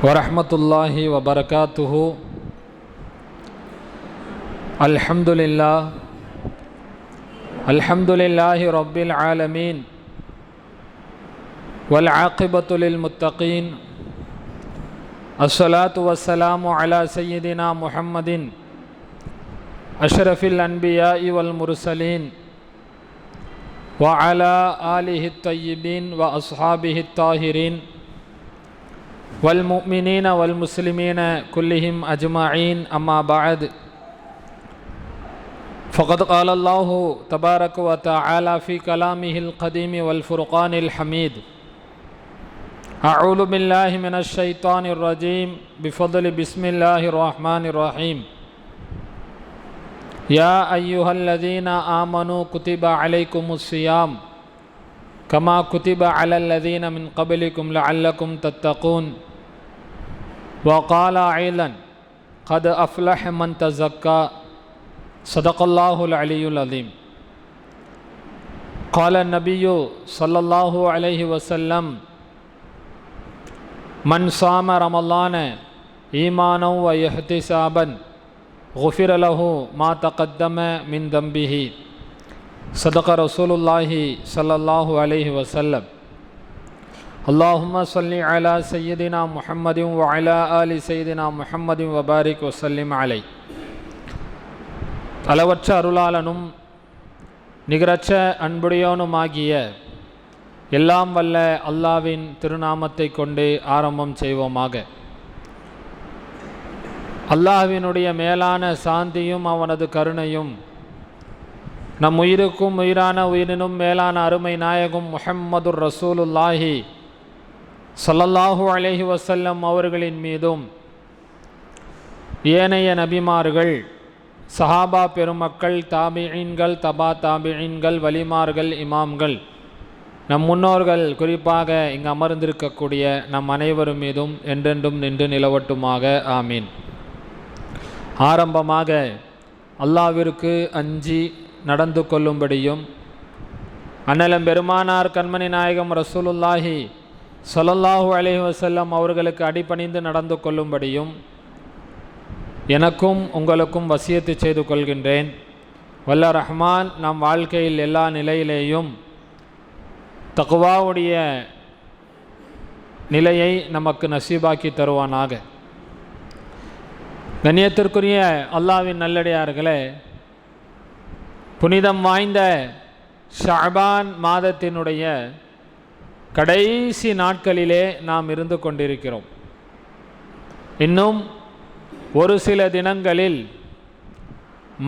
வரஹ்மத்துல்லாஹி வபரகாத்துஹு. அல்ஹம்துலில்லாஹி ரப்பில் ஆலமீன் வல் ஆகிபத்து லில் முத்தகீன். அஸ்ஸலாத்து வஸ்ஸலாமு அலா சய்யிதினா முஹம்மதின் அஷ்ரஃபில் அன்பியாஇ வல் முர்சலீன் வ அலா ஆலிஹி த்தய்யிபீன் வ அஸ்ஹாபிஹி த்தாஹிரீன் வல் முஃமினீன வல் முஸ்லிமீன குல்லிஹிம் அஜ்மஈன். அம்மா பஅத். ஃபகத் क़ால அல்லாஹு தபாரக வ தஆலா ஃபீ கலாமிஹில் கதீம் வல் ஃபுர்கானில் ஹமீத். அஊது பில்லாஹி மினஷ் ஷைத்தானிர் ரஜீம். பிஃபضل பிஸ்மில்லாஹிர் ரஹ்மானிர் ரஹீம். யா அய்யுஹல்லதீன ஆமனூ குதிப அலைக்குமுஸ் ஸியாம் கமா குதிப அலல்லதீன மின் கப்லிக்கும் லஅல்லக்கும் தத்தகூன். وقال أيضا قد أفلح من تزكى. صدق الله العلي العظيم. قال النبي صلى الله عليه وسلم من صام رمضان إيمانا واحتسابا غفر له ما تقدم من ذنبه. صدق رسول الله صلى الله عليه وسلم. اللهم صل على سيدنا محمد وعلى آل سيدنا محمد وبارك وسلم عليه. அளவற்ற அருளாளனும் நிகரற்ற அன்புடையோனுமாகிய எல்லாம் வல்ல அல்லாவின் திருநாமத்தை கொண்டு ஆரம்பம் செய்வோமாக. அல்லாஹ்வினுடைய மேலான சாந்தியும் அவனது கருணையும் நம் உயிருக்கும் உயிரான உயிரினும் மேலான அருமை நாயகம் முஹம்மதுர் ரசூலுல்லாஹி ஸல்லல்லாஹு அலைஹி வஸல்லம் அவர்களின் மீதும் ஏனைய நபிமார்கள், சஹாபா பெருமக்கள், தாபிஈன்கள், தபா தாபிஈன்கள், வலிமார்கள், இமாம்கள், நம் முன்னோர்கள், குறிப்பாக இங்கு அமர்ந்திருக்கக்கூடிய நம் அனைவரும் மீதும் என்றென்றும் நின்று நிலவட்டுமாக. ஆமீன். ஆரம்பமாக அல்லாஹ்விற்கு அஞ்சி நடந்து கொள்ளும்படியும் அண்ணலம் பெருமானார் கண்மணி நாயகம் ரசூலுல்லாஹி ஸல்லல்லாஹு அலைஹி வஸல்லம் அவர்களுக்கு அடிபணிந்து நடந்து கொள்ளும்படியும் எனக்கும் உங்களுக்கும் வசியத்து செய்து கொள்கின்றேன். வல்ல ரஹ்மான் நம் வாழ்க்கையில் எல்லா நிலையிலேயும் தக்வாவுடைய நிலையை நமக்கு நசீபாக்கி தருவானாக. கண்ணியத்திற்குரிய அல்லாஹ்வின் நல்லடியார்களே, புனிதம் வாய்ந்த ஷஅபான் மாதத்தினுடைய கடைசி நாட்களிலே நாம் இருந்து கொண்டிருக்கிறோம். இன்னும் ஒரு சில தினங்களில்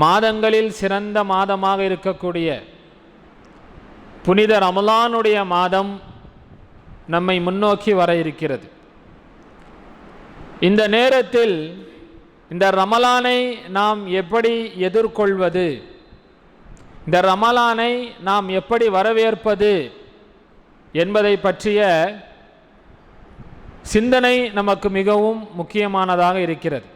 மாதங்களில் சிறந்த மாதமாக இருக்கக்கூடிய புனித ரமலானுடைய மாதம் நம்மை முன்னோக்கி வர இருக்கிறது. இந்த நேரத்தில் இந்த ரமலானை நாம் எப்படி எதிர்கொள்வது, இந்த ரமலானை நாம் எப்படி வரவேற்பது என்பதை பற்றிய சிந்தனை நமக்கு மிகவும் முக்கியமானதாக இருக்கிறது.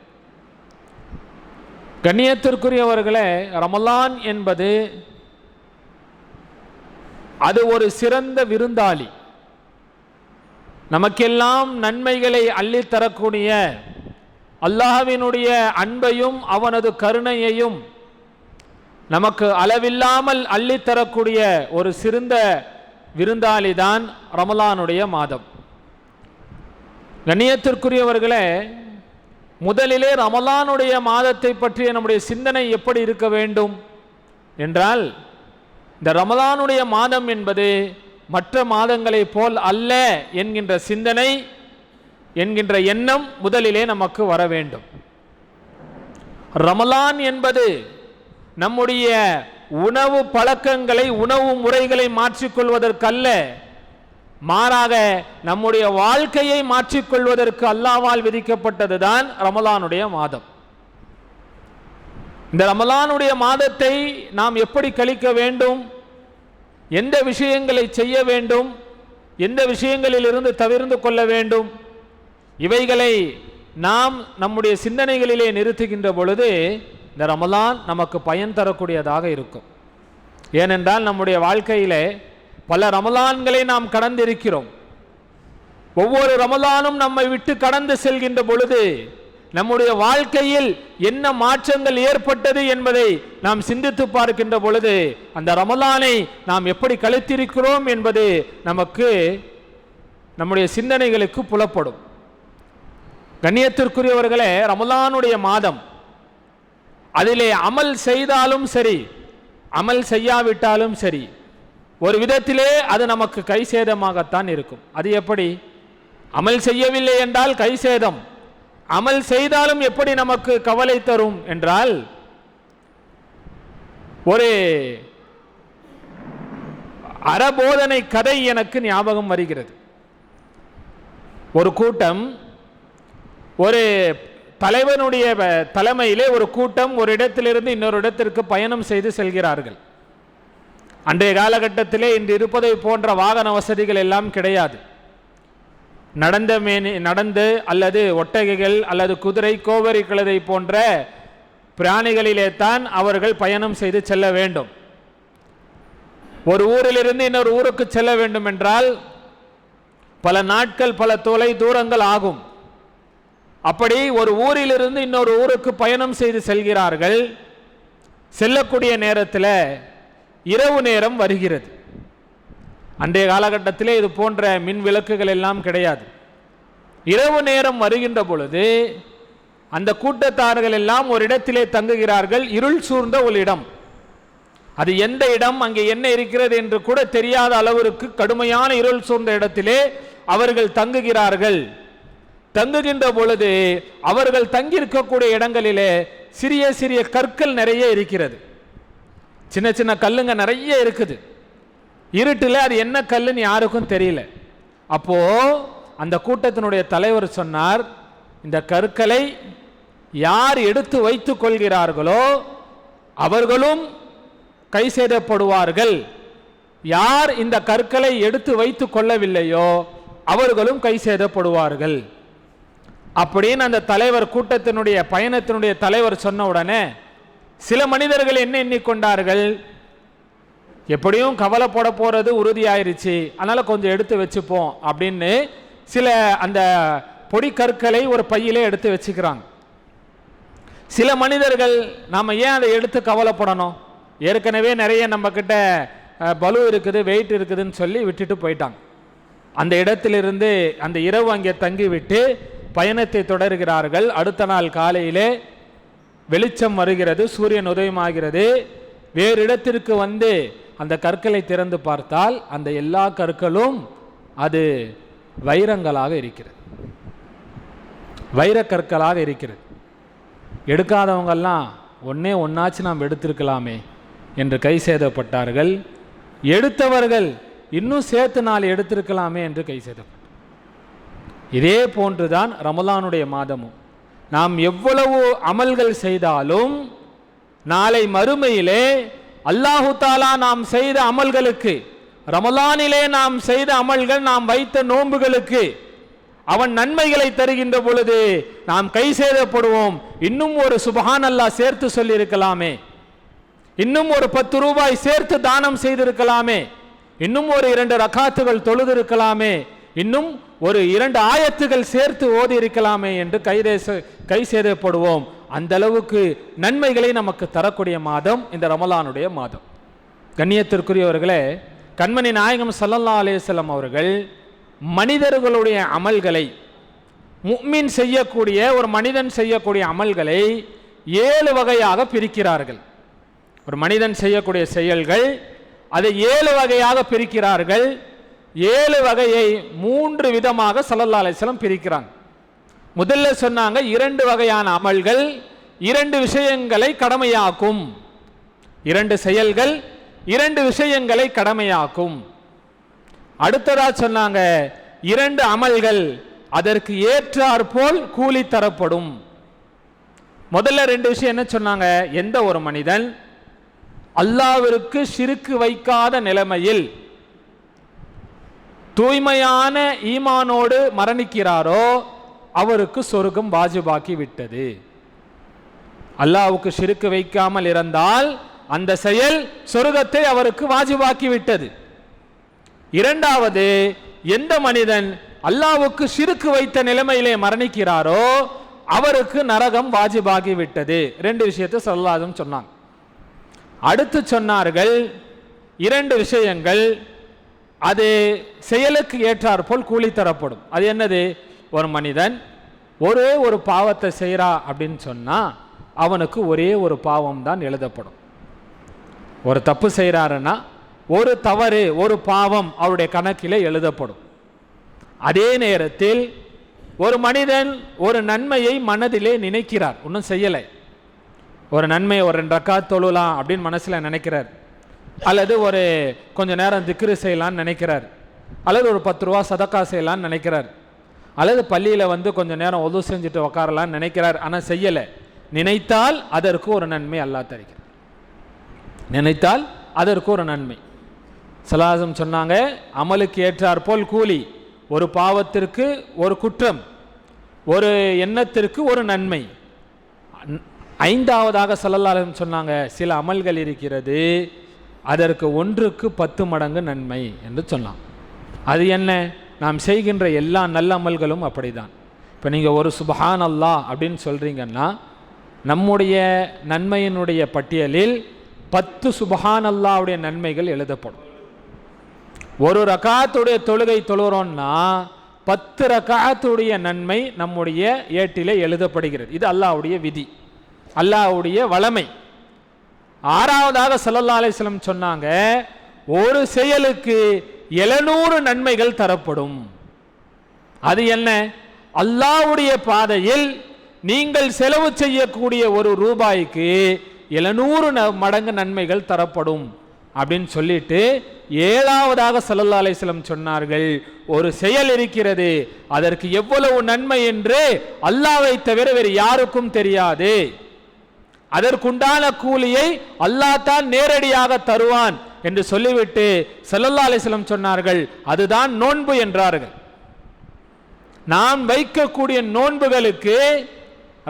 கண்ணியத்திற்குரியவர்களே, ரமலான் என்பது அது ஒரு சிறந்த விருந்தாளி, நமக்கெல்லாம் நன்மைகளை அள்ளித்தரக்கூடிய, அல்லாஹ்வினுடைய அன்பையும் அவனது கருணையையும் நமக்கு அளவில்லாமல் அள்ளித்தரக்கூடிய ஒரு சிறந்த விருந்தாளி தான் ரமலானுடைய மாதம். கண்ணியத்திற்குரியவர்களே, முதலிலே ரமலானுடைய மாதத்தை பற்றிய நம்முடைய சிந்தனை எப்படி இருக்க வேண்டும் என்றால், இந்த ரமலானுடைய மாதம் என்பது மற்ற மாதங்களைப் போல் அல்ல என்கின்ற சிந்தனை, என்கின்ற எண்ணம் முதலிலே நமக்கு வர வேண்டும். ரமலான் என்பது நம்முடைய உணவு பழக்கங்களை, உணவு முறைகளை மாற்றிக்கொள்வதற்கல்ல, மாறாக நம்முடைய வாழ்க்கையை மாற்றிக்கொள்வதற்கு அல்லாஹ்வால் விதிக்கப்பட்டதுதான் ரமலானுடைய மாதம். இந்த ரமலானுடைய மாதத்தை நாம் எப்படி கழிக்க வேண்டும், எந்த விஷயங்களை செய்ய வேண்டும், எந்த விஷயங்களில் இருந்து தவிர்த்து கொள்ள வேண்டும், இவைகளை நாம் நம்முடைய சிந்தனைகளிலே நிறுத்துகின்ற பொழுது இந்த ரமலான் நமக்கு பயன் தரக்கூடியதாக இருக்கும். ஏனென்றால் நம்முடைய வாழ்க்கையிலே பல ரமலான்களை நாம் கடந்திருக்கிறோம். ஒவ்வொரு ரமலானும் நம்மை விட்டு கடந்து செல்கின்ற பொழுது நம்முடைய வாழ்க்கையில் என்ன மாற்றங்கள் ஏற்பட்டது என்பதை நாம் சிந்தித்து பார்க்கின்ற பொழுது அந்த ரமலானை நாம் எப்படி கழித்திருக்கிறோம் என்பது நமக்கு நம்முடைய சிந்தனைகளுக்கு புலப்படும். கண்ணியத்திற்குரியவர்களே, ரமலானுடைய மாதம், அதிலே அமல் செய்தாலும் சரி அமல் செய்யாவிட்டாலும் சரி ஒரு விதத்திலே அது நமக்கு கை சேதமாகத்தான் இருக்கும். அது எப்படி? அமல் செய்யவில்லை என்றால் கை சேதம், அமல் செய்தாலும் எப்படி நமக்கு கவலை தரும் என்றால், ஒரு அறபோதனை கதை எனக்கு ஞாபகம் வருகிறது. ஒரு கூட்டம், ஒரு தலைவனுடைய தலைமையிலே ஒரு கூட்டம் ஒரு இடத்திலிருந்து இன்னொரு இடத்திற்கு பயணம் செய்து செல்கிறார்கள். அன்றைய காலகட்டத்திலே இன்று இருப்பதை போன்ற வாகன வசதிகள் எல்லாம் கிடையாது. நடந்து அல்லது ஒட்டகைகள் அல்லது குதிரை, கோவரி கழுதை போன்ற பிராணிகளிலே தான் அவர்கள் பயணம் செய்து செல்ல வேண்டும். ஒரு ஊரிலிருந்து இன்னொரு ஊருக்கு செல்ல வேண்டும் என்றால் பல நாட்கள், பல தொலை தூரங்கள் ஆகும். அப்படி ஒரு ஊரிலிருந்து இன்னொரு ஊருக்கு பயணம் செய்து செல்கிறார்கள். செல்லக்கூடிய நேரத்தில் இரவு நேரம் வருகிறது. அன்றைய காலகட்டத்திலே இது போன்ற மின் விளக்குகள் எல்லாம் கிடையாது. இரவு நேரம் வருகின்ற பொழுது அந்த கூட்டத்தார்கள் எல்லாம் ஒரு இடத்திலே தங்குகிறார்கள். இருள் சூழ்ந்த ஒரு இடம். அது எந்த இடம், அங்கே என்ன இருக்கிறது என்று கூட தெரியாத அளவிற்கு கடுமையான இருள் சூழ்ந்த இடத்திலே அவர்கள் தங்குகிறார்கள். தங்குகின்ற பொழுது அவர்கள் தங்கியிருக்கக்கூடிய இடங்களிலே சிறிய சிறிய கற்கள் நிறைய இருக்கிறது. சின்ன சின்ன கல்லுங்க நிறைய இருக்குது. இருட்டில் அது என்ன கல்லுன்னு யாருக்கும் தெரியல. அப்போ அந்த கூட்டத்தினுடைய தலைவர் சொன்னார், இந்த கற்களை யார் எடுத்து வைத்துக் கொள்கிறார்களோ அவர்களும் கை சேதப்படுவார்கள், யார் இந்த கற்களை எடுத்து வைத்துக் கொள்ளவில்லையோ அவர்களும் கை சேதப்படுவார்கள் அப்படின்னு அந்த தலைவர், கூட்டத்தினுடைய பயணத்தினுடைய தலைவர் சொன்ன உடனே சில மனிதர்கள் என்ன எண்ணிக்கொண்டார்கள், எப்படியும் கவலைப்பட போறது உறுதியாயிருச்சு, அதனால கொஞ்சம் எடுத்து வச்சுப்போம் அப்படின்னு சில அந்த பொடி கற்களை ஒரு பையிலே எடுத்து வச்சுக்கிறாங்க. சில மனிதர்கள் நாம ஏன் அதை எடுத்து கவலைப்படணும், ஏற்கனவே நிறைய நம்ம கிட்ட பலு இருக்குது, வெயிட் இருக்குதுன்னு சொல்லி விட்டுட்டு போயிட்டாங்க. அந்த இடத்திலிருந்து அந்த இரவு அங்கே தங்கிவிட்டு பயணத்தை தொடர்கிறார்கள். அடுத்த நாள் காலையிலே வெளிச்சம் வருகிறது, சூரியன் உதயமாகிறது. வேறு இடத்திற்கு வந்து அந்த கற்களை திறந்து பார்த்தால் அந்த எல்லா கற்களும் அது வைரங்களாக இருக்கிறது, வைரக்கற்களாக இருக்கிறது. எடுக்காதவங்கெல்லாம் ஒன்னாச்சு நாம் எடுத்திருக்கலாமே என்று கை சேதப்பட்டார்கள். எடுத்தவர்கள் இன்னும் சேர்த்து 4 எடுத்திருக்கலாமே என்று கை சேதப்பட்டார். இதே போன்றுதான் ரமலானுடைய மாதமும். நாம் எவ்வளவு அமல்கள் செய்தாலும் நாளை மறுமையிலே அல்லாஹு தாலா நாம் செய்த அமல்களுக்கு, ரமலானிலே நாம் செய்த அமல்கள், நாம் வைத்த நோன்புகளுக்கு அவன் நன்மைகளை தருகின்ற பொழுது நாம் கை சேதப்படுவோம். இன்னும் ஒரு சுபஹான் அல்லாஹ் சேர்த்து சொல்லி இருக்கலாமே, இன்னும் ஒரு 10 ரூபாய் சேர்த்து தானம் செய்திருக்கலாமே, இன்னும் ஒரு 2 ரக்காத்துகள் தொழுது இருக்கலாமே, இன்னும் ஒரு 2 ஆயத்துகள் சேர்த்து ஓதி இருக்கலாமே என்று கை சேதப்படுவோம். அந்த அளவுக்கு நன்மைகளை நமக்கு தரக்கூடிய மாதம் இந்த ரமலானுடைய மாதம். கண்ணியத்திற்குரியவர்களே, கண்மணி நாயகம் ஸல்லல்லாஹு அலைஹி வஸல்லம் அவர்கள் மனிதர்களுடைய அமல்களை, முஃமின் செய்யக்கூடிய ஒரு மனிதன் செய்யக்கூடிய அமல்களை 7 வகையாக பிரிக்கிறார்கள். ஒரு மனிதன் செய்யக்கூடிய செயல்கள் அதை 7 வகையாக பிரிக்கிறார்கள். 7 வகையை 3 விதமாக ஸல்லல்லாஹு அலைஹி வஸல்லம் பிரிக்கிறாங்க. முதல்ல சொன்னாங்க 2 வகையான அமல்கள் 2 விஷயங்களை கடமையாக்கும். 2 செயல்கள் 2 விஷயங்களை கடமையாக்கும். அடுத்ததா சொன்னாங்க 2 அமல்கள் அதற்கு ஏற்றாற்போல் கூலி தரப்படும். முதல்ல 2 விஷயம் என்ன சொன்னாங்க, எந்த ஒரு மனிதன் அல்லாஹ்விற்கு ஷிர்க் வைக்காத நிலைமையில் தூய்மையான ஈமானோடு மரணிக்கிறாரோ அவருக்கு சொர்க்கம் வாஜிபாக்கி விட்டது. அல்லாஹ்வுக்கு ஷிர்க் வைக்காமல் இருந்தால் அந்த செயல் சொர்க்கத்தை அவருக்கு வாஜிபாக்கி விட்டது. இரண்டாவது, எந்த மனிதன் அல்லாஹ்வுக்கு ஷிர்க் வைத்த நிலைமையிலே மரணிக்கிறாரோ அவருக்கு நரகம் வாஜிபாகி விட்டது. ரெண்டு விஷயத்தை ஸல்லல்லாஹு அலைஹி வஸல்லம் சொன்னாங்க. அடுத்து சொன்னார்கள் இரண்டு விஷயங்கள், அது செயலுக்கு ஏற்றாற் போல் கூலி தரப்படும். அது என்னது? ஒரு மனிதன் ஒரே ஒரு பாவத்தை செய்கிறா அப்படின்னு சொன்னால் அவனுக்கு ஒரே ஒரு பாவம் தான் எழுதப்படும். ஒரு தப்பு செய்கிறாருன்னா ஒரு தவறு, ஒரு பாவம் அவருடைய கணக்கிலே எழுதப்படும். அதே நேரத்தில் ஒரு மனிதன் ஒரு நன்மையை மனதிலே நினைக்கிறார், ஒன்றும் செய்யலை, ஒரு நன்மையை ஒரு 2 ரக்காத் தொழலாம் அப்படின்னு மனசில் நினைக்கிறார், அல்லது ஒரு கொஞ்ச நேரம் திக்ரு செய்யலான்னு நினைக்கிறார், அல்லது ஒரு 10 ரூபா சதக்கா செய்யலான்னு நினைக்கிறார், அல்லது பள்ளியில் வந்து கொஞ்சம் நேரம் ஒது செஞ்சுட்டு உட்காரலான்னு நினைக்கிறார். ஆனால் செய்யலை. நினைத்தால் அதற்கு ஒரு நன்மை அல்லாஹ் தருகிறார். நினைத்தால் அதற்கு ஒரு நன்மை. ஸல்லல்லாஹு சொன்னாங்க, அமலுக்கு ஏற்றாற் போல் கூலி. ஒரு பாவத்திற்கு ஒரு குற்றம், ஒரு எண்ணத்திற்கு ஒரு நன்மை. ஐந்தாவதாக ஸல்லல்லாஹு அலைஹி சொன்னாங்க, சில அமல்கள் இருக்கிறது அதற்கு 1க்கு 10 மடங்கு நன்மை என்று சொன்னான். அது என்ன? நாம் செய்கின்ற எல்லா நல்ல அமல்களும் அப்படிதான். இப்போ நீங்கள் ஒரு சுப்ஹான் அல்லாஹ் அப்படின்னு சொல்கிறீங்கன்னா நம்முடைய நன்மையினுடைய பட்டியலில் 10 சுப்ஹான் அல்லாஹ்வுடைய நன்மைகள் எழுதப்படும். ஒரு ரக்காத்துடைய தொழுகை தொழுகிறோன்னா 10 ரக்காத்துடைய நன்மை நம்முடைய ஏட்டிலே எழுதப்படுகிறது. இது அல்லாஹ்வுடைய விதி, அல்லாஹ்வுடைய வளமை. ஆறாவதாக ஸல்லல்லாஹு அலைஹி வஸல்லம் சொன்னாங்க, ஒரு செயலுக்கு 700 நன்மைகள் தரப்படும். அது என்ன? அல்லாஹ்வுடைய பாதையில் நீங்கள் செலவு செய்யக்கூடிய ஒரு ரூபாய்க்கு 700 மடங்கு நன்மைகள் தரப்படும் அப்படின்னு சொல்லிட்டு ஏழாவதாக ஸல்லல்லாஹு அலைஹி வஸல்லம் சொன்னார்கள், ஒரு செயல் இருக்கிறது அதற்கு எவ்வளவு நன்மை என்று அல்லாஹ்வை தவிர வேறு யாருக்கும் தெரியாது. அதற்குண்டான கூலியை அல்லாஹ் தான் நேரடியாக தருவான் என்று சொல்லிவிட்டு ஸல்லல்லாஹு அலைஹி வஸல்லம் சொன்னார்கள், அதுதான் நோன்பு என்றார்கள். நாம் வைக்கக்கூடிய நோன்புகளுக்கு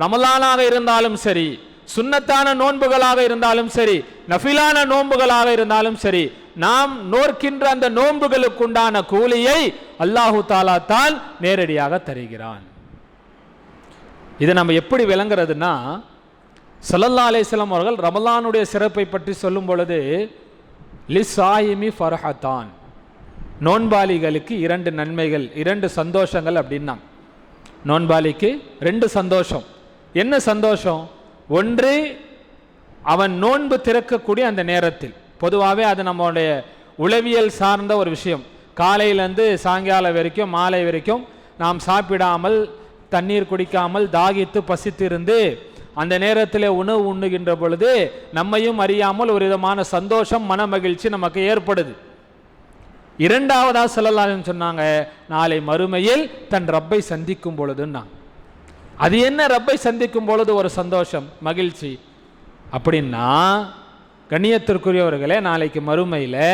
ரமலானாக இருந்தாலும் சரி, சுன்னத்தான நோன்புகளாக இருந்தாலும் சரி, நஃபிலான நோன்புகளாக இருந்தாலும் சரி, நாம் நோக்கின்ற அந்த நோன்புகளுக்குண்டான கூலியை அல்லாஹு தாலா தான் நேரடியாக தருகிறான். இதை நம்ம எப்படி விளங்குறதுன்னா, ஸல்லல்லாஹு அலைஹி வஸல்லம் அவர்கள் ரமலானுடைய சிறப்பை பற்றி சொல்லும் பொழுது லிஸ்ஸாயிமி ஃபர்ஹத்தான், நோன்பாளிகளுக்கு 2 நன்மைகள், 2 சந்தோஷங்கள் அப்படின்னா. நோன்பாளிக்கு 2 சந்தோஷம். என்ன சந்தோஷம்? ஒன்று, அவன் நோன்பு திறக்கக்கூடிய அந்த நேரத்தில், பொதுவாகவே அது நம்மளுடைய உளவியல் சார்ந்த ஒரு விஷயம். காலையிலேருந்து சாயங்காலம் வரைக்கும், மாலை வரைக்கும் நாம் சாப்பிடாமல், தண்ணீர் குடிக்காமல், தாகித்து பசித்திருந்து அந்த நேரத்தில் உணவு உண்ணுகின்ற பொழுது நம்மையும் அறியாமல் ஒரு விதமான சந்தோஷம், மன மகிழ்ச்சி நமக்கு ஏற்படுது. இரண்டாவதாக ஸல்லல்லாஹு அலைஹி வஸல்லம் சொன்னாங்க, நாளை மறுமையில் தன் ரப்பை சந்திக்கும் பொழுதுன்னா. அது என்ன? ரப்பை சந்திக்கும் பொழுது ஒரு சந்தோஷம், மகிழ்ச்சி அப்படின்னா, கண்ணியத்திற்குரியவர்களே, நாளைக்கு மறுமையில்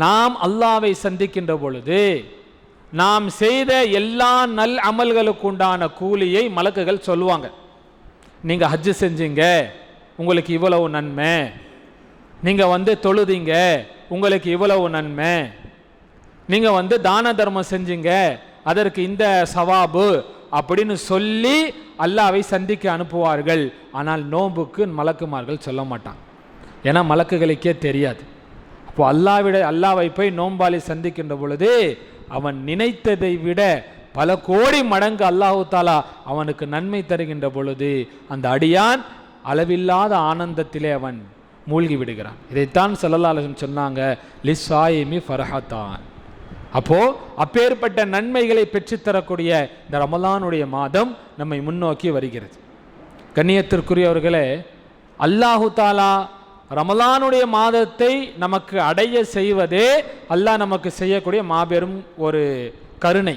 நாம் அல்லாஹ்வை சந்திக்கின்ற பொழுது நாம் செய்த எல்லா நல் அமல்களுக்கு உண்டான கூலியை மலக்குகள் சொல்லுவாங்க. நீங்கள் ஹஜ்ஜு செஞ்சீங்க, உங்களுக்கு இவ்வளவு நன்மை. நீங்கள் தொழுதீங்க, உங்களுக்கு இவ்வளவு நன்மை. நீங்கள் தான தர்மம் செஞ்சீங்க, அதற்கு இந்த சவாபு அப்படின்னு சொல்லி அல்லாஹ்வை சந்திக்க அனுப்புவார்கள். ஆனால் நோன்புக்கு மலக்குமார்கள் சொல்ல மாட்டாங்க. ஏன்னா மலக்குகளுக்கே தெரியாது. அப்போ அல்லாஹ்வை போய் நோன்பாளி சந்திக்கின்ற பொழுது அவன் நினைத்ததை விட பல கோடி மடங்கு அல்லாஹு தாலா அவனுக்கு நன்மை தருகின்ற பொழுது அந்த அடியான் அளவில்லாத ஆனந்தத்திலே அவன் மூழ்கி விடுகிறான். இதைத்தான் ஸல்லல்லாஹு அலைஹி வஸல்லம் சொன்னாங்க, லிஸ்ஸாயிமி ஃபர்ஹத்தான். அப்போ அப்பேற்பட்ட நன்மைகளை பெற்றுத்தரக்கூடிய இந்த ரமலானுடைய மாதம் நம்மை முன்னோக்கி வருகிறது. கண்ணியத்திற்குரியவர்களே, அல்லாஹு தாலா ரமலானுடைய மாதத்தை நமக்கு அடைய செய்வதே அல்லாஹ் நமக்கு செய்யக்கூடிய மாபெரும் ஒரு கருணை.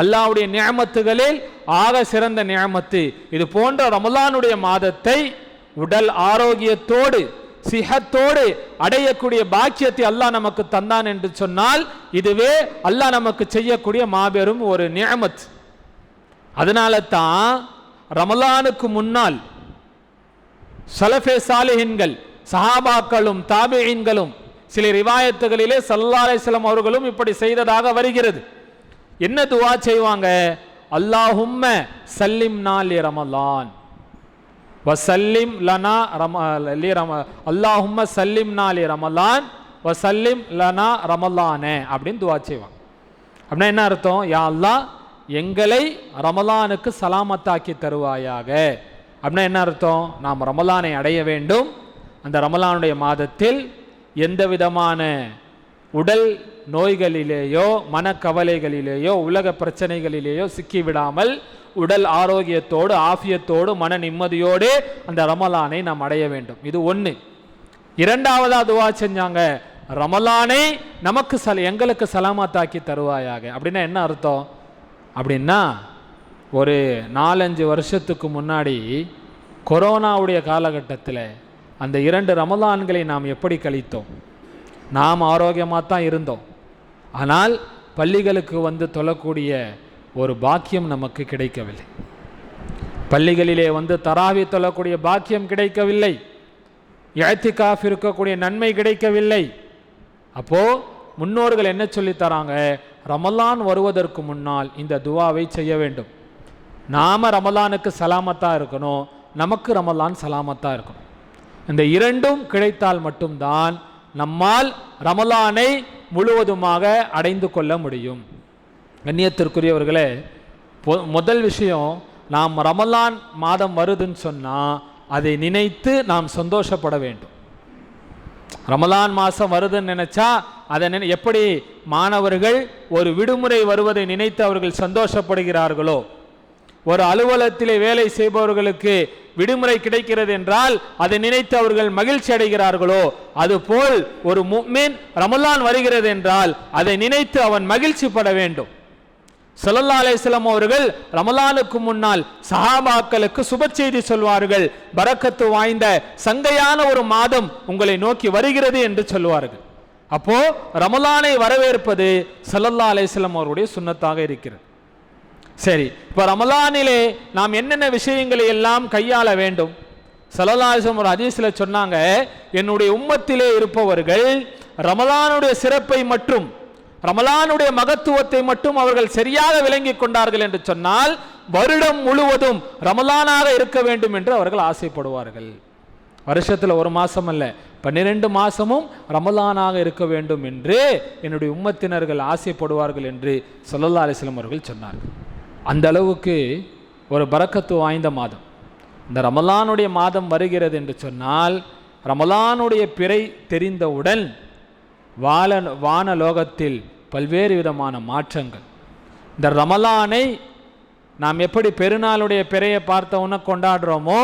அல்லாஹ்வுடைய நிஅமத்துகளில் ஆக சிறந்த நிஅமத்து. இது போன்ற ரமலானுடைய மாதத்தை உடல் ஆரோக்கியத்தோடு, சிஹத்தோடு அடையக்கூடிய பாக்கியத்தை அல்லாஹ் நமக்கு தந்தான் என்று சொன்னால் இதுவே அல்லாஹ் நமக்கு செய்யக்கூடிய மாபெரும் ஒரு நிஅமத். அதனால தான் ரமலானுக்கு முன்னால் ஸலஃபே சாலிஹின்கள், சஹாபாக்களும் தாபிஈன்களும், சில ரிவாயத்துகளிலே ஸல்லல்லாஹு அலைஹி வஸல்லம் அவர்களும் இப்படி செய்ததாக வருகிறது. என்ன துவா செய்வாங்க? அல்லாஹும்ம சல்லிம்னா லி ரமலான் வசல்லிம் லனா அல்லாஹும்ம சல்லிம்னா லி ரமலான் வசல்லிம் லனா ரமலானே அப்படின்னு துவா செய்வாங்க. அப்படின்னா என்ன அர்த்தம்? யா அல்லாஹ் எங்களை ரமலானுக்கு சலாமத்தாக்கி தருவாயாக. அப்படின்னா என்ன அர்த்தம்? நாம் ரமலானை அடைய வேண்டும். அந்த ரமலானுடைய மாதத்தில் எந்த விதமான உடல் நோய்களிலேயோ மனக்கவலைகளிலேயோ உலக பிரச்சனைகளிலேயோ சிக்கிவிடாமல் உடல் ஆரோக்கியத்தோடு ஆஃபியத்தோடு மன நிம்மதியோடு அந்த ரமலானை நாம் அடைய வேண்டும். இது ஒன்று. இரண்டாவதா துவா செஞ்சாங்க, ரமலானை நமக்கு எங்களுக்கு சலாமத்தாக்கி தருவாயாக. அப்படின்னா என்ன அர்த்தம்? அப்படின்னா ஒரு 4-5 வருஷத்துக்கு முன்னாடி கொரோனாவுடைய காலகட்டத்தில் அந்த 2 ரமலான்களை நாம் எப்படி கழித்தோம்? நாம் ஆரோக்கியமாக தான் இருந்தோம். ஆனால் பள்ளிகளுக்கு வந்து தொழக்கூடிய ஒரு பாக்கியம் நமக்கு கிடைக்கவில்லை. பள்ளிகளிலே வந்து தராவி தொழக்கூடிய பாக்கியம் கிடைக்கவில்லை. இஅ்திகாஃப் இருக்கக்கூடிய நன்மை கிடைக்கவில்லை. அப்போது முன்னோர்கள் என்ன சொல்லித்தராங்க? ரமலான் வருவதற்கு முன்னால் இந்த துவாவை செய்ய வேண்டும். நாம் ரமலானுக்கு சலாமத்தாக இருக்கணும், நமக்கு ரமலான் சலாமத்தாக இருக்கணும். இந்த இரண்டும் கிடைத்தால் மட்டும்தான் நம்மால் ரமலானை முழுவதுமாக அடைந்து கொள்ள முடியும். கண்ணியத்திற்குரியவர்களே, முதல் விஷயம், நாம் ரமலான் மாதம் வருதுன்னு சொன்னால் அதை நினைத்து நாம் சந்தோஷப்பட வேண்டும். ரமலான் மாதம் வருதுன்னு நினைச்சா அதை எப்படி மாணவர்கள் ஒரு விடுமுறை வருவதை நினைத்து அவர்கள் சந்தோஷப்படுகிறார்களோ, ஒரு அலுவலகத்திலே வேலை செய்பவர்களுக்கு விடுமுறை கிடைக்கிறது என்றால் அதை நினைத்து அவர்கள் மகிழ்ச்சி அடைகிறார்களோ, அதுபோல் ஒரு முஃமின் ரமலான் வருகிறது என்றால் அதை நினைத்து அவன் மகிழ்ச்சி பட வேண்டும். ஸல்லல்லாஹு அலைஹி வஸல்லம் அவர்கள் ரமலானுக்கு முன்னால் சஹாபாக்களுக்கு சுப செய்தி சொல்வார்கள். பரக்கத்து வாய்ந்த சங்கையான ஒரு மாதம் உங்களை நோக்கி வருகிறது என்று சொல்வார்கள். அப்போ ரமலானை வரவேற்பது ஸல்லல்லாஹு அலைஹி வஸல்லம் அவருடைய சுன்னத்தாக இருக்கிறது. சரி, இப்போ ரமலானிலே நாம் என்னென்ன விஷயங்களை எல்லாம் கையாள வேண்டும்? ஸல்லல்லாஹு அலைஹி வஸல்லம் ஒரு ஹதீஸ்ல சொன்னாங்க, என்னுடைய உம்மத்திலே இருப்பவர்கள் ரமலானுடைய சிறப்பை மற்றும் ரமலானுடைய மகத்துவத்தை மட்டும் அவர்கள் சரியாக விளங்கி கொண்டார்கள் என்று சொன்னால் வருடம் முழுவதும் ரமலானாக இருக்க வேண்டும் என்று அவர்கள் ஆசைப்படுவார்கள். வருஷத்தில் ஒரு மாதம் அல்ல, 12 மாதமும் ரமலானாக இருக்க வேண்டும் என்று என்னுடைய உம்மத்தினர்கள் ஆசைப்படுவார்கள் என்று ஸல்லல்லாஹு அலைஹி வஸல்லம் அவர்கள் சொன்னார்கள். அந்த அளவுக்கு ஒரு பரக்கத்து வாய்ந்த மாதம் இந்த ரமலானுடைய மாதம் வருகிறது என்று சொன்னால், ரமலானுடைய பிறை தெரிந்தவுடன் வானலோகத்தில் பல்வேறு விதமான மாற்றங்கள். இந்த ரமலானை நாம் எப்படி பெருநாளுடைய பிறையை பார்த்தவொன்னே கொண்டாடுறோமோ,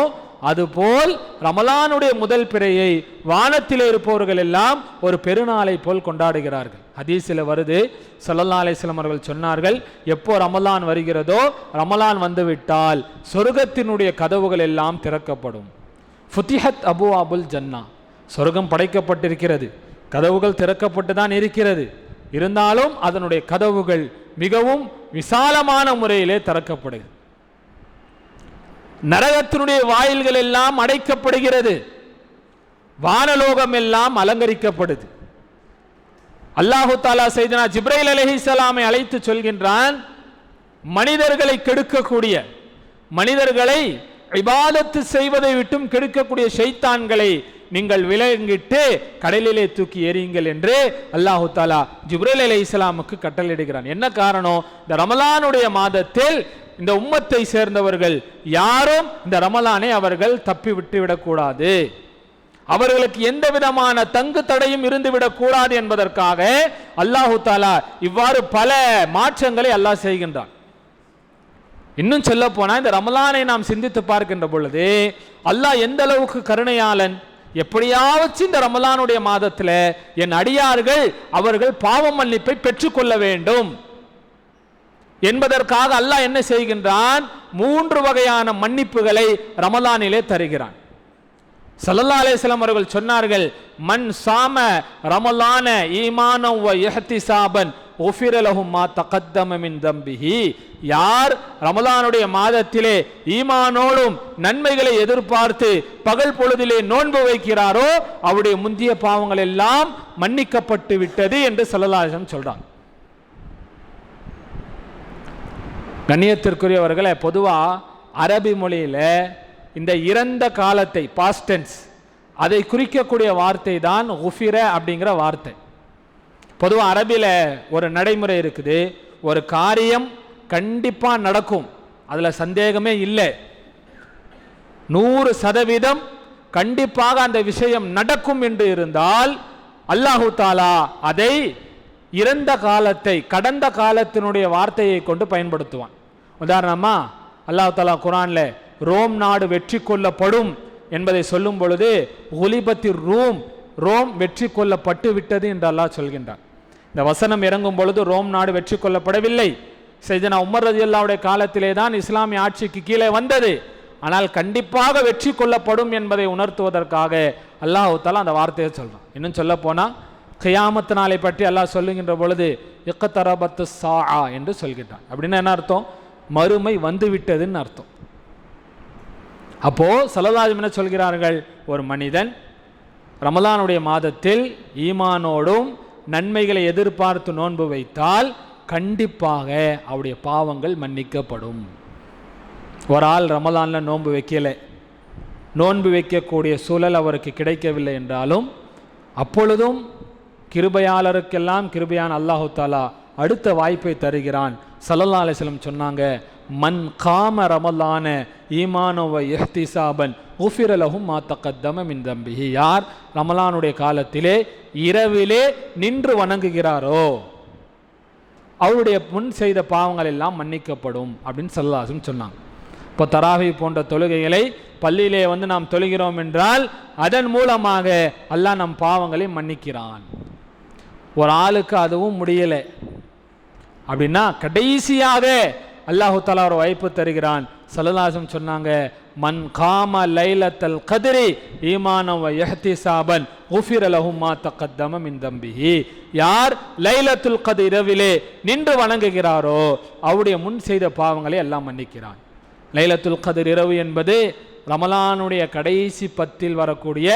அதுபோல் ரமலானுடைய முதல் பிறையை வானத்தில் இருப்பவர்கள் எல்லாம் ஒரு பெருநாளை போல் கொண்டாடுகிறார்கள். ஹதீஸில் வருது, ஸல்லல்லாஹு அலைஹி வஸல்லம் அவர்கள் சொன்னார்கள், எப்போ ரமலான் வருகிறதோ, ரமலான் வந்துவிட்டால் சொர்க்கத்தினுடைய கதவுகள் எல்லாம் திறக்கப்படும். ஃபுதிஹத் அபுவாபுல் ஜன்னா, சொர்க்கம் படைக்கப்பட்டிருக்கிறது, கதவுகள் திறக்கப்பட்டு தான் இருக்கிறது. இருந்தாலும் அதனுடைய கதவுகள் மிகவும் விசாலமான முறையிலே திறக்கப்படுகிறது. நரகத்தினுடைய வாயில்கள் எல்லாம் அடைக்கப்படுகிறது. வானலோகம் எல்லாம் அலங்கரிக்கப்படுது. அல்லாஹு தஆலா சையதுனா ஜிப்ரீல் அலைஹிஸ்ஸலாமை அழைத்து சொல்கின்றான், மனிதர்களை கெடுக்கக்கூடிய, மனிதர்களை இபாதத்து செய்வதை விட்டும் கெடுக்கக்கூடிய ஷைத்தான்களை நீங்கள் விலங்கிட்டு கடலிலே தூக்கி எறியுங்கள் என்று அல்லாஹு தஆலா ஜிப்ரீல் அலைஹிஸ்ஸலாமுக்கு கட்டளையிடுகிறான். என்ன காரணம்? இந்த ரமலானுடைய மாதத்தில் இந்த உம்மத்தை சேர்ந்தவர்கள் யாரும் இந்த ரமலானை அவர்கள் தப்பி விட்டு விடக்கூடாது, அவர்களுக்கு எந்த விதமான தங்கு தடையும் இருந்துவிடக் கூடாது என்பதற்காக அல்லாஹு தஆலா இவ்வாறு பல மாற்றங்களை அல்லாஹ் செய்கின்றான். இன்னும் சொல்ல போனா, இந்த ரமலானை நாம் சிந்தித்து பார்க்கின்ற பொழுது அல்லாஹ் எந்த அளவுக்கு கருணையாளன், எப்படியாவது இந்த ரமலானுடைய மாதத்தில் என் அடியார்கள் அவர்கள் பாவ மன்னிப்பை பெற்றுக்கொள்ள வேண்டும் என்பதற்காக அல்லாஹ் என்ன செய்கின்றான்? 3 வகையான மன்னிப்புகளை ரமலானிலே தருகிறான். ஸல்லல்லாஹு அலைஹி வஸல்லம் அவர்கள் சொன்னார்கள், மன் சாம ரமலான ஈமானன் வ இஹ்திசாபன் உஃபிர லஹு மா தகத்தம மின் தம்பிஹி, யார் ரமலானுடைய மாதத்திலே ஈமானோடும் நன்மைகளை எதிர்பார்த்து பகல் பொழுதிலே நோன்பு வைக்கிறாரோ அவருடைய முந்திய பாவங்கள் எல்லாம் மன்னிக்கப்பட்டு விட்டது என்று ஸல்லல்லாஹு அலைஹி வஸல்லம் சொல்றாங்க. கண்ணியத்திற்குரியவர்களே, பொதுவாக அரபி மொழியில் இந்த இறந்த காலத்தை பாஸ்ட் டென்ஸ் அதை குறிக்கக்கூடிய வார்த்தை தான் குஃபிர அப்படிங்கிற வார்த்தை. பொதுவாக அரபியில் ஒரு நடைமுறை இருக்குது, ஒரு காரியம் கண்டிப்பாக நடக்கும், அதில் சந்தேகமே இல்லை, 100% கண்டிப்பாக அந்த விஷயம் நடக்கும் என்று இருந்தால் அல்லாஹு தாலா அதை இறந்த காலத்தை கடந்த காலத்தினுடைய வார்த்தையை கொண்டு பயன்படுத்துவான். உதாரணமா அல்லாஹு தாலா குர்ஆனில் ரோம் நாடு வெற்றி கொள்ளப்படும் என்பதை சொல்லும் பொழுது குலிபத்திர் ரோம் வெற்றி கொள்ளப்பட்டு விட்டது என்று அல்லாஹ் சொல்கின்றான். இந்த வசனம் இறங்கும் பொழுது ரோம் நாடு வெற்றி கொள்ளப்படவில்லை. சையதுனா உமர் ரலியல்லாஹுடைய காலத்திலே தான் இஸ்லாமிய ஆட்சிக்கு கீழே வந்தது. ஆனால் கண்டிப்பாக வெற்றி கொள்ளப்படும் என்பதை உணர்த்துவதற்காக அல்லாஹ் தஆலா அந்த வார்த்தையை சொல்றான். இன்னும் சொல்ல போனால் கியாமத் நாளை பற்றி அல்லாஹ் சொல்லுகின்ற பொழுது இக்தரபத்து ஸாஆ என்று சொல்கின்றான். அப்படின்னா என்ன அர்த்தம்? மறுமை வந்து விட்டதுன்னு அர்த்தம். அப்போ ஸல்லல்லாஹு அலைஹி வஸல்லம் சொல்கிறார்கள், ஒரு மனிதன் ரமலானுடைய மாதத்தில் ஈமானோடும் நன்மைகளை எதிர்பார்த்து நோன்பு வைத்தால் கண்டிப்பாக அவருடைய பாவங்கள் மன்னிக்கப்படும். ஒரு ஆள் ரமலானில் நோன்பு வைக்கலை, நோன்பு வைக்கக்கூடிய சூழல் அவருக்கு கிடைக்கவில்லை என்றாலும் அப்பொழுதும் கிருபையாளருக்கெல்லாம் கிருபையான அல்லாஹு தாலா அடுத்த வாய்ப்பை தருகிறான். ஸல்லல்லாஹு அலைஹி வஸல்லம் சொன்னாங்க, மன் காம ரமலான ஈமானோ வ இஹ்திசாபன் குஃபிர லஹு மா தகத்தம மின் தம்பிஹி. யார் ரமலானுடைய காலத்திலே இரவிலே நின்று வணங்குகிறாரோ அவருடைய முன் செய்த பாவங்கள் எல்லாம் மன்னிக்கப்படும் அப்படின்னு ஸல்லல்லாஹு அலைஹி வஸல்லம் சொன்னாங்க. இப்போ தராவி போன்ற தொழுகைகளை பள்ளியிலே நாம் தொழுகிறோம் என்றால் அதன் மூலமாக அல்லாஹ் நம் பாவங்களை மன்னிக்கிறான். ஒரு ஆளுக்கு அதுவும் முடியலை அப்படின்னா கடைசியாக அல்லாஹு தஆலா ஒரு வாய்ப்பு தருகிறான். ஸல்லல்லாஹு அலைஹி வஸல்லம் சொன்னாங்க, மன் காம லைலத்தல் கத்ரி ஈமானன் வ இஹ்திசாபன் குஃபிர லஹு மா தகத்தம மின் தம்பிஹி. யார் லைலத்துல் கத்ர் இரவிலே நின்று வணங்குகிறாரோ அவருடைய முன் செய்த பாவங்களை எல்லாம் மன்னிக்கிறான். லைலத்துல் கத்ர் இரவு என்பது ரமலானுடைய கடைசி 10 வரக்கூடிய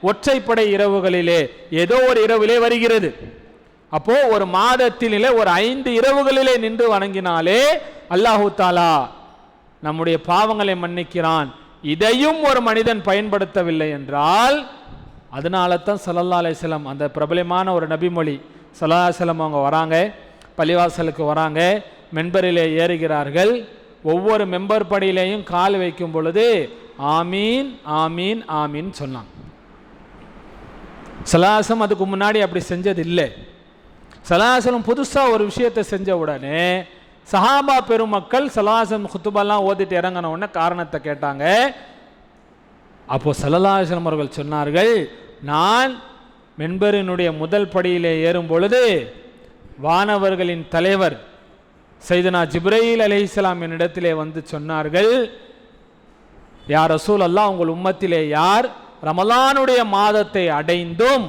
ஒற்றைப்படை இரவுகளிலே ஏதோ ஒரு இரவிலே வருகிறது. அப்போ ஒரு மாதத்திலே ஒரு 5 இரவுகளிலே நின்று வணங்கினாலே அல்லாஹு தாலா நம்முடைய பாவங்களை மன்னிக்கிறான். இதையும் ஒரு மனிதன் பயன்படுத்தவில்லை என்றால், அதனால தான் ஸல்லல்லாஹு அலைஹி வஸல்லம் அந்த பிரபலமான ஒரு நபிமொழி, ஸல்லல்லாஹு அலைஹி வஸல்லம் அவங்க வராங்க, பள்ளிவாசலுக்கு வராங்க, மெம்பரிலே ஏறுகிறார்கள், ஒவ்வொரு மெம்பர் படியிலேயும் கால் வைக்கும் பொழுது ஆமீன் ஆமீன் ஆமீன் சொன்னாங்க. ஸல்லல்லாஹு அலைஹி வஸல்லம் அதுக்கு முன்னாடி அப்படி செஞ்சது இல்லை. ஸல்லல்லாஹு அலைஹி வஸல்லம் புதுசாக ஒரு விஷயத்தை செஞ்ச உடனே சஹாபா பெருமக்கள் ஸல்லல்லாஹு அலைஹி வஸல்லம் குத்துபெல்லாம் ஓதிட்டு இறங்கின உடனே காரணத்தை கேட்டாங்க. அப்போ ஸல்லல்லாஹு அலைஹி வஸல்லம் அவர்கள் சொன்னார்கள், நான் மென்பரினுடைய முதல் படியிலே ஏறும் பொழுது வானவர்களின் தலைவர் சையதுனா ஜிப்ரீல் அலைஹிஸ்ஸலாம் என்னிடத்திலே வந்து சொன்னார்கள், யா ரசூல் அல்லாஹ், உங்கள் உம்மத்திலே யார் ரமலானுடைய மாதத்தை அடைந்தும்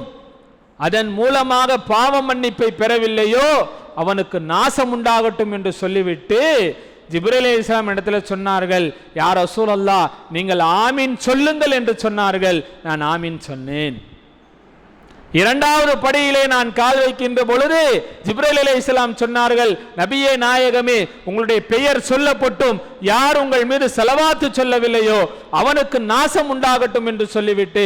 அதன் மூலமாக பாவ மன்னிப்பை பெறவில்லையோ அவனுக்கு நாசம் உண்டாகட்டும் என்று சொல்லிவிட்டு ஜிப்ரீல் அலைஹிஸ்ஸலாம் இடத்துல சொன்னார்கள், யா ரசூல் அல்லாஹ், நீங்கள் ஆமீன் சொல்லுங்கள் என்று சொன்னார்கள். நான் ஆமீன் சொன்னேன். இரண்டாவது படியிலே நான் கால் வைக்கின்ற பொழுது ஜிப்ரீல் அலைஹிஸ்ஸலாம் சொன்னார்கள், நபியே நாயகமே, உங்களுடைய பெயர் சொல்லப்பட்டும் யார் உங்கள் மீது ஸலவாத்து சொல்லவில்லையோ அவனுக்கு நாசம் உண்டாகட்டும் என்று சொல்லிவிட்டு,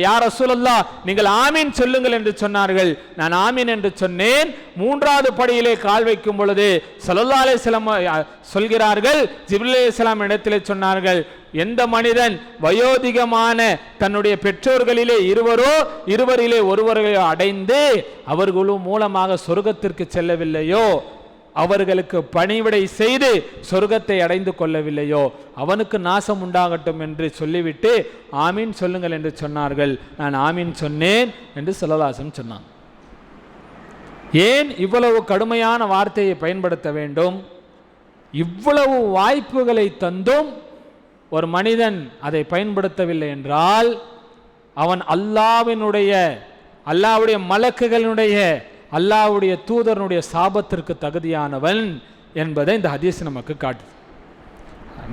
யா ரசூலல்லாஹ், நீங்கள் ஆமீன் சொல்லுங்கள் என்று சொன்னார்கள். நான் ஆமீன் என்று சொன்னேன். மூன்றாவது படியிலே கால் வைக்கும் பொழுது ஸல்லல்லாஹு அலைஹி வஸல்லம் சொல்கிறார்கள், ஜிப்ரீல் அலைஹிஸ்ஸலாம் இடத்திலே சொன்னார்கள், எந்த மனிதன் வயோதிகமான தன்னுடைய பெற்றோர்களிலே இருவரிலே ஒருவரை அடைந்து அவர்களும் மூலமாக சொர்க்கத்திற்கு செல்லவில்லையோ, அவர்களுக்கு பணிவிடை செய்து சொர்க்கத்தை அடைந்து கொள்ளவில்லையோ அவனுக்கு நாசம் உண்டாகட்டும் என்று சொல்லிவிட்டு ஆமீன் சொல்லுங்கள் என்று சொன்னார்கள். நான் ஆமீன் சொன்னேன் என்று ஸல்லல்லாஹு அலைஹி வஸல்லம் சொன்னாங்க. ஏன் இவ்வளவு கடுமையான வார்த்தையை பயன்படுத்த வேண்டும்? இவ்வளவு வாய்ப்புகளை தந்தும் ஒரு மனிதன் அதை பயன்படுத்தவில்லை என்றால் அவன் அல்லாஹ்வுடைய மலக்குகளுடைய அல்லாஹ்வுடைய தூதரனுடைய சாபத்திற்கு தகுதியானவன் என்பதை இந்த ஹதீஸ் நமக்கு காட்டுது.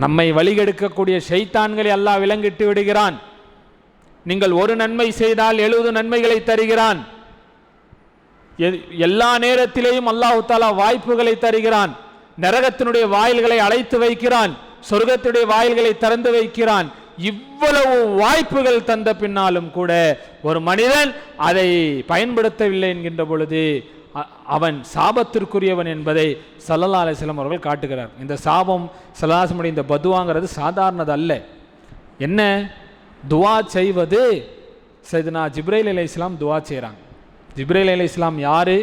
நம்மை வழிகெடுக்கக்கூடிய ஷைத்தான்களை அல்லாஹ் விலங்கிட்டு விடுகிறான். நீங்கள் ஒரு நன்மை செய்தால் 70 நன்மைகளை தருகிறான். எல்லா நேரத்திலேயும் அல்லாஹ் தஆலா வாய்ப்புகளை தருகிறான். நரகத்தினுடைய வாயில்களை அழைத்து வைக்கிறான், சொர்க்கத்துடைய வாயில்களை திறந்து வைக்கிறான். இவ்வளவு வாய்ப்புகள் தந்த பின்னாலும் கூட ஒரு மனிதன் அதை பயன்படுத்தவில்லை என்கின்ற பொழுது அவன் சாபத்திற்குரியவன் என்பதை ஸல்லல்லாஹு அலைஹி வஸல்லம் அவர்கள் காட்டுகிறார். இந்த சாபம் ஸல்லல்லாஹு இந்த பதுவாங்கிறது சாதாரணது அல்ல. என்ன துவா செய்வது? சையதுனா ஜிப்ரீல் அலைஹிஸ்ஸலாம் துவா செய்கிறாங்க. ஜிப்ரீல் அலைஹிஸ்ஸலாம் யாரு?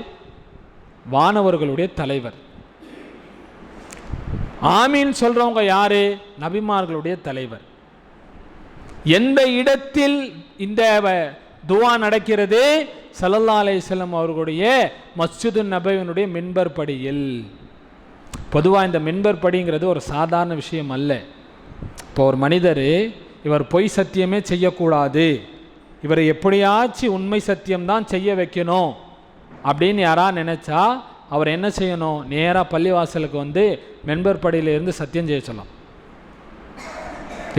வானவர்களுடைய தலைவர். ஆமீன் சொல்றவங்க யாரு? நபிமார்களுடைய தலைவர். எந்த இடத்தில் இந்த துவா நடக்கிறது? ஸல்லல்லாஹு அலைஹி வஸல்லம் அவர்களுடைய மஸ்ஜிது நபவியினுடைய மின்பர் படியில். பொதுவாக இந்த மின்பர் படிங்கிறது ஒரு சாதாரண விஷயம் அல்ல. இப்போ ஒரு மனிதர் இவர் பொய் சத்தியமே செய்யக்கூடாது, இவரை எப்படியாச்சும் உண்மை சத்தியம்தான் செய்ய வைக்கணும் அப்படின்னு யாரா நினைச்சா அவர் என்ன செய்யணும்? நேராக பள்ளிவாசலுக்கு வந்து மின்பர் படியிலிருந்து சத்தியம் செய்ய சொல்லலாம்.